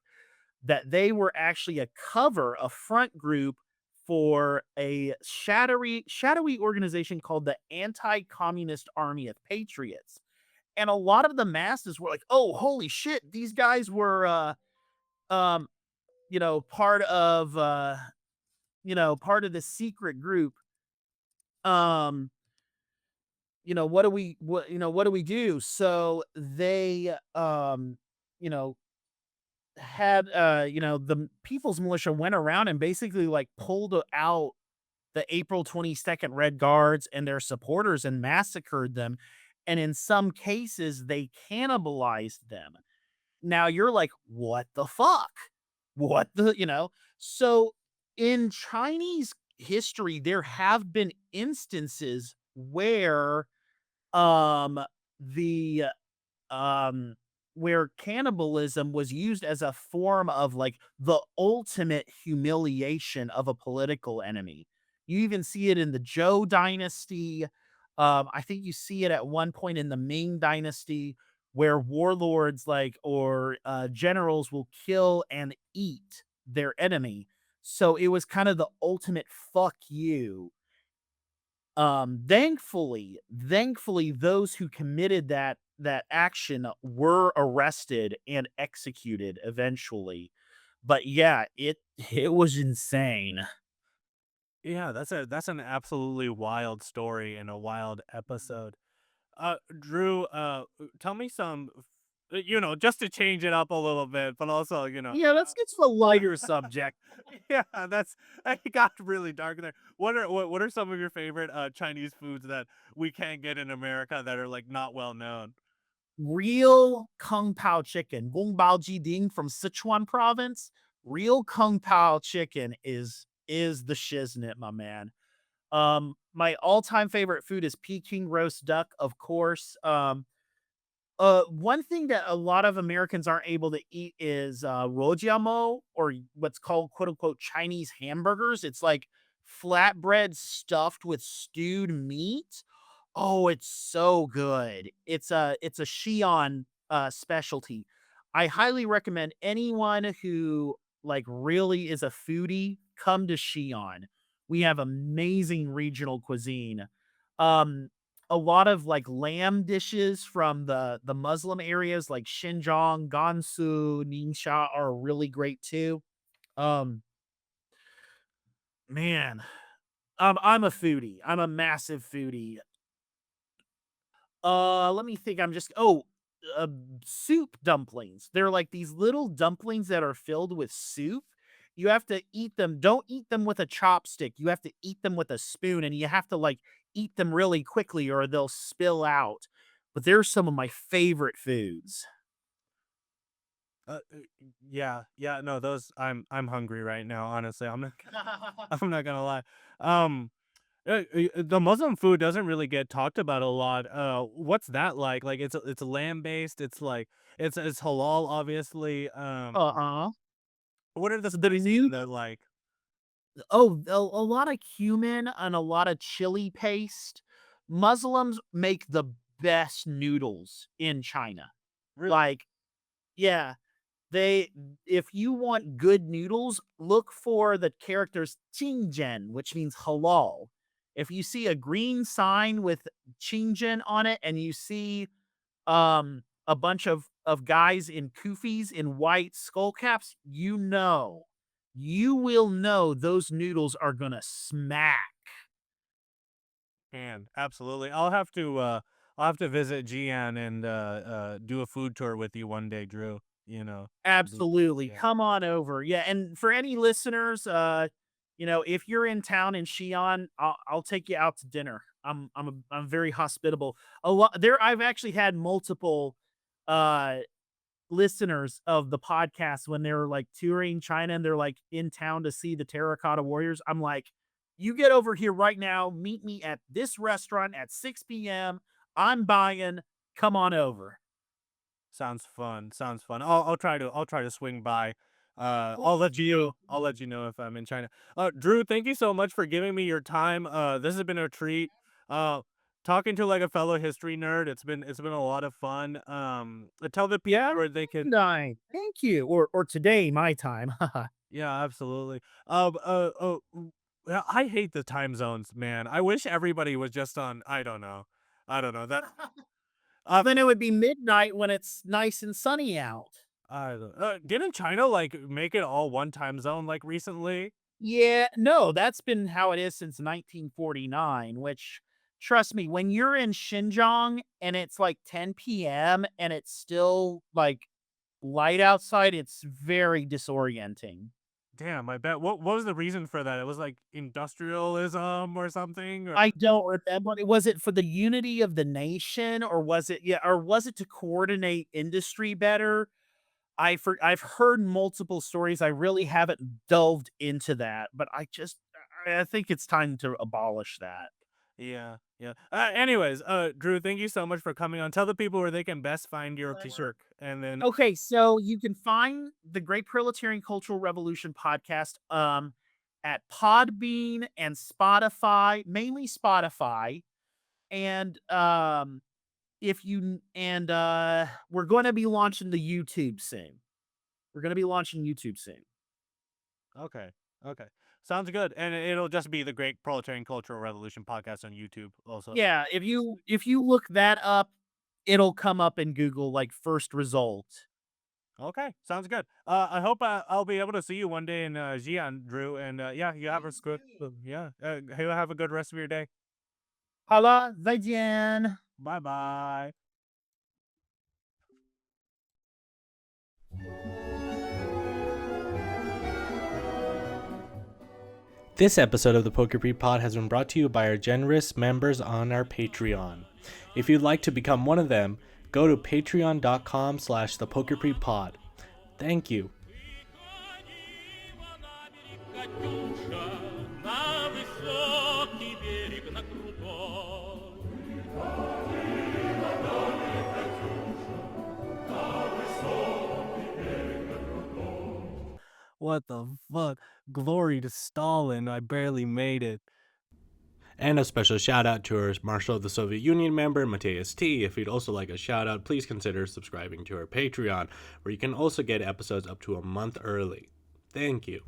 that they were actually a front group for a shadowy organization called the Anti-Communist Army of Patriots. And a lot of the masses were like, "Oh, holy shit, these guys were um part of part of the secret group. Um what do we do?" So they you know the people's militia went around and basically like pulled out the April 22nd Red Guards and their supporters and massacred them. And in some cases, they cannibalized them. Now you're like, what the fuck? What the, you know? So in Chinese history, there have been instances where um the um, where cannibalism was used as a form of like the ultimate humiliation of a political enemy. You even see it in the Zhou dynasty. I think you see it at one point in the Ming dynasty where warlords or generals will kill and eat their enemy. So it was kind of the ultimate fuck you. Thankfully, those who committed that action were arrested and executed eventually. But yeah, it was insane. Yeah, that's an absolutely wild story and a wild episode. Drew, tell me some, just to change it up a little bit, but also, Yeah, let's get to a lighter subject. yeah, that's it got really dark there. What are some of your favorite Chinese foods that we can't get in America that are like not well known? Real Kung Pao chicken, Gong Bao Ji Ding from Sichuan province. Real Kung Pao chicken is the shiznit, my man. My all-time favorite food is Peking roast duck, of course. One thing that a lot of Americans aren't able to eat is rojiamo, or what's called quote unquote Chinese hamburgers. It's like flatbread stuffed with stewed meat. Oh, it's so good. It's a Xi'an specialty. I highly recommend anyone who like really is a foodie come to Xi'an. We have amazing regional cuisine. Um, a lot of like lamb dishes from the Muslim areas like Xinjiang, Gansu, Ningxia are really great too. Um, man, I'm a foodie. I'm a massive foodie. Let me think. Uh, Soup dumplings. They're like these little dumplings that are filled with soup. You have to eat them. Don't eat them with a chopstick. You have to eat them with a spoon, and you have to like eat them really quickly or they'll spill out. But they're some of my favorite foods. Yeah, yeah, no, those I'm hungry right now, honestly. I'm not I'm not gonna lie. Um, the Muslim food doesn't really get talked about a lot. What's that like? Like it's lamb based. It's like it's halal, obviously. Uh-huh. What are the So the spices new in there like? a lot of cumin and a lot of chili paste. Muslims make the best noodles in China. Really? Like, yeah, they if you want good noodles, look for the characters Qingjian, which means halal. If you see a green sign with Qingjian on it and you see a bunch of guys in kufis in white skull caps, you will know those noodles are gonna smack. And absolutely. I'll have to visit GN and do a food tour with you one day, Drew. You know. B- Absolutely. Yeah. Come on over. Yeah, and for any listeners, if you're in town in Xi'an, I'll take you out to dinner. I'm very hospitable. A lot there I've actually had multiple uh listeners of the podcast when they're like touring China and they're like in town to see the Terracotta Warriors. I'm like, you get over here right now, meet me at this restaurant at 6 p.m. I'm buying. Come on over. Sounds fun. Sounds fun. I'll try to swing by. I'll let you know if I'm in China. Drew, thank you so much for giving me your time. This has been a treat. Uh talking to like a fellow history nerd. It's been a lot of fun. Tell the people Yeah, where they can. night. Thank you. Or today, my time. Yeah, absolutely. Yeah, I hate the time zones, man. I wish everybody was just on. I don't know. I don't know that. Uh, Then it would be midnight when it's nice and sunny out. I don't, didn't China like make it all one time zone like recently? Yeah, no, that's been how it is since 1949, which trust me, when you're in Xinjiang and it's like 10 p.m. and it's still like light outside, it's very disorienting. Damn, I bet. What was the reason for that? It was like industrialism or something. Or I don't remember. Was it for the unity of the nation or was it to coordinate industry better? I've heard multiple stories. I really haven't delved into that, but I think it's time to abolish that. yeah, yeah. Anyways, Drew, thank you so much for coming on. Tell the people where they can best find your work, and then Okay, so you can find the Great Proletarian Cultural Revolution podcast at Podbean and Spotify, mainly Spotify. And if you and we're going to be launching the YouTube soon. We're going to be launching YouTube soon. okay, okay, sounds good. And it'll just be the Great Proletarian Cultural Revolution podcast on YouTube, also. Yeah, if you look that up, it'll come up in Google like first result. Okay, sounds good. I hope I'll be able to see you one day in Xi'an, Drew. And yeah, you have a good, yeah, you have a good rest of your day. 好了，再见。Bye bye. This episode of the Pokepreet Pod has been brought to you by our generous members on our Patreon. If you'd like to become one of them, go to patreon.com/thepokepreetpod. Thank you. What the fuck? Glory to Stalin. I barely made it. And a special shout out to our Marshal of the Soviet Union member, Matthias T. If you'd also like a shout out, please consider subscribing to our Patreon, where you can also get episodes up to a month early. Thank you.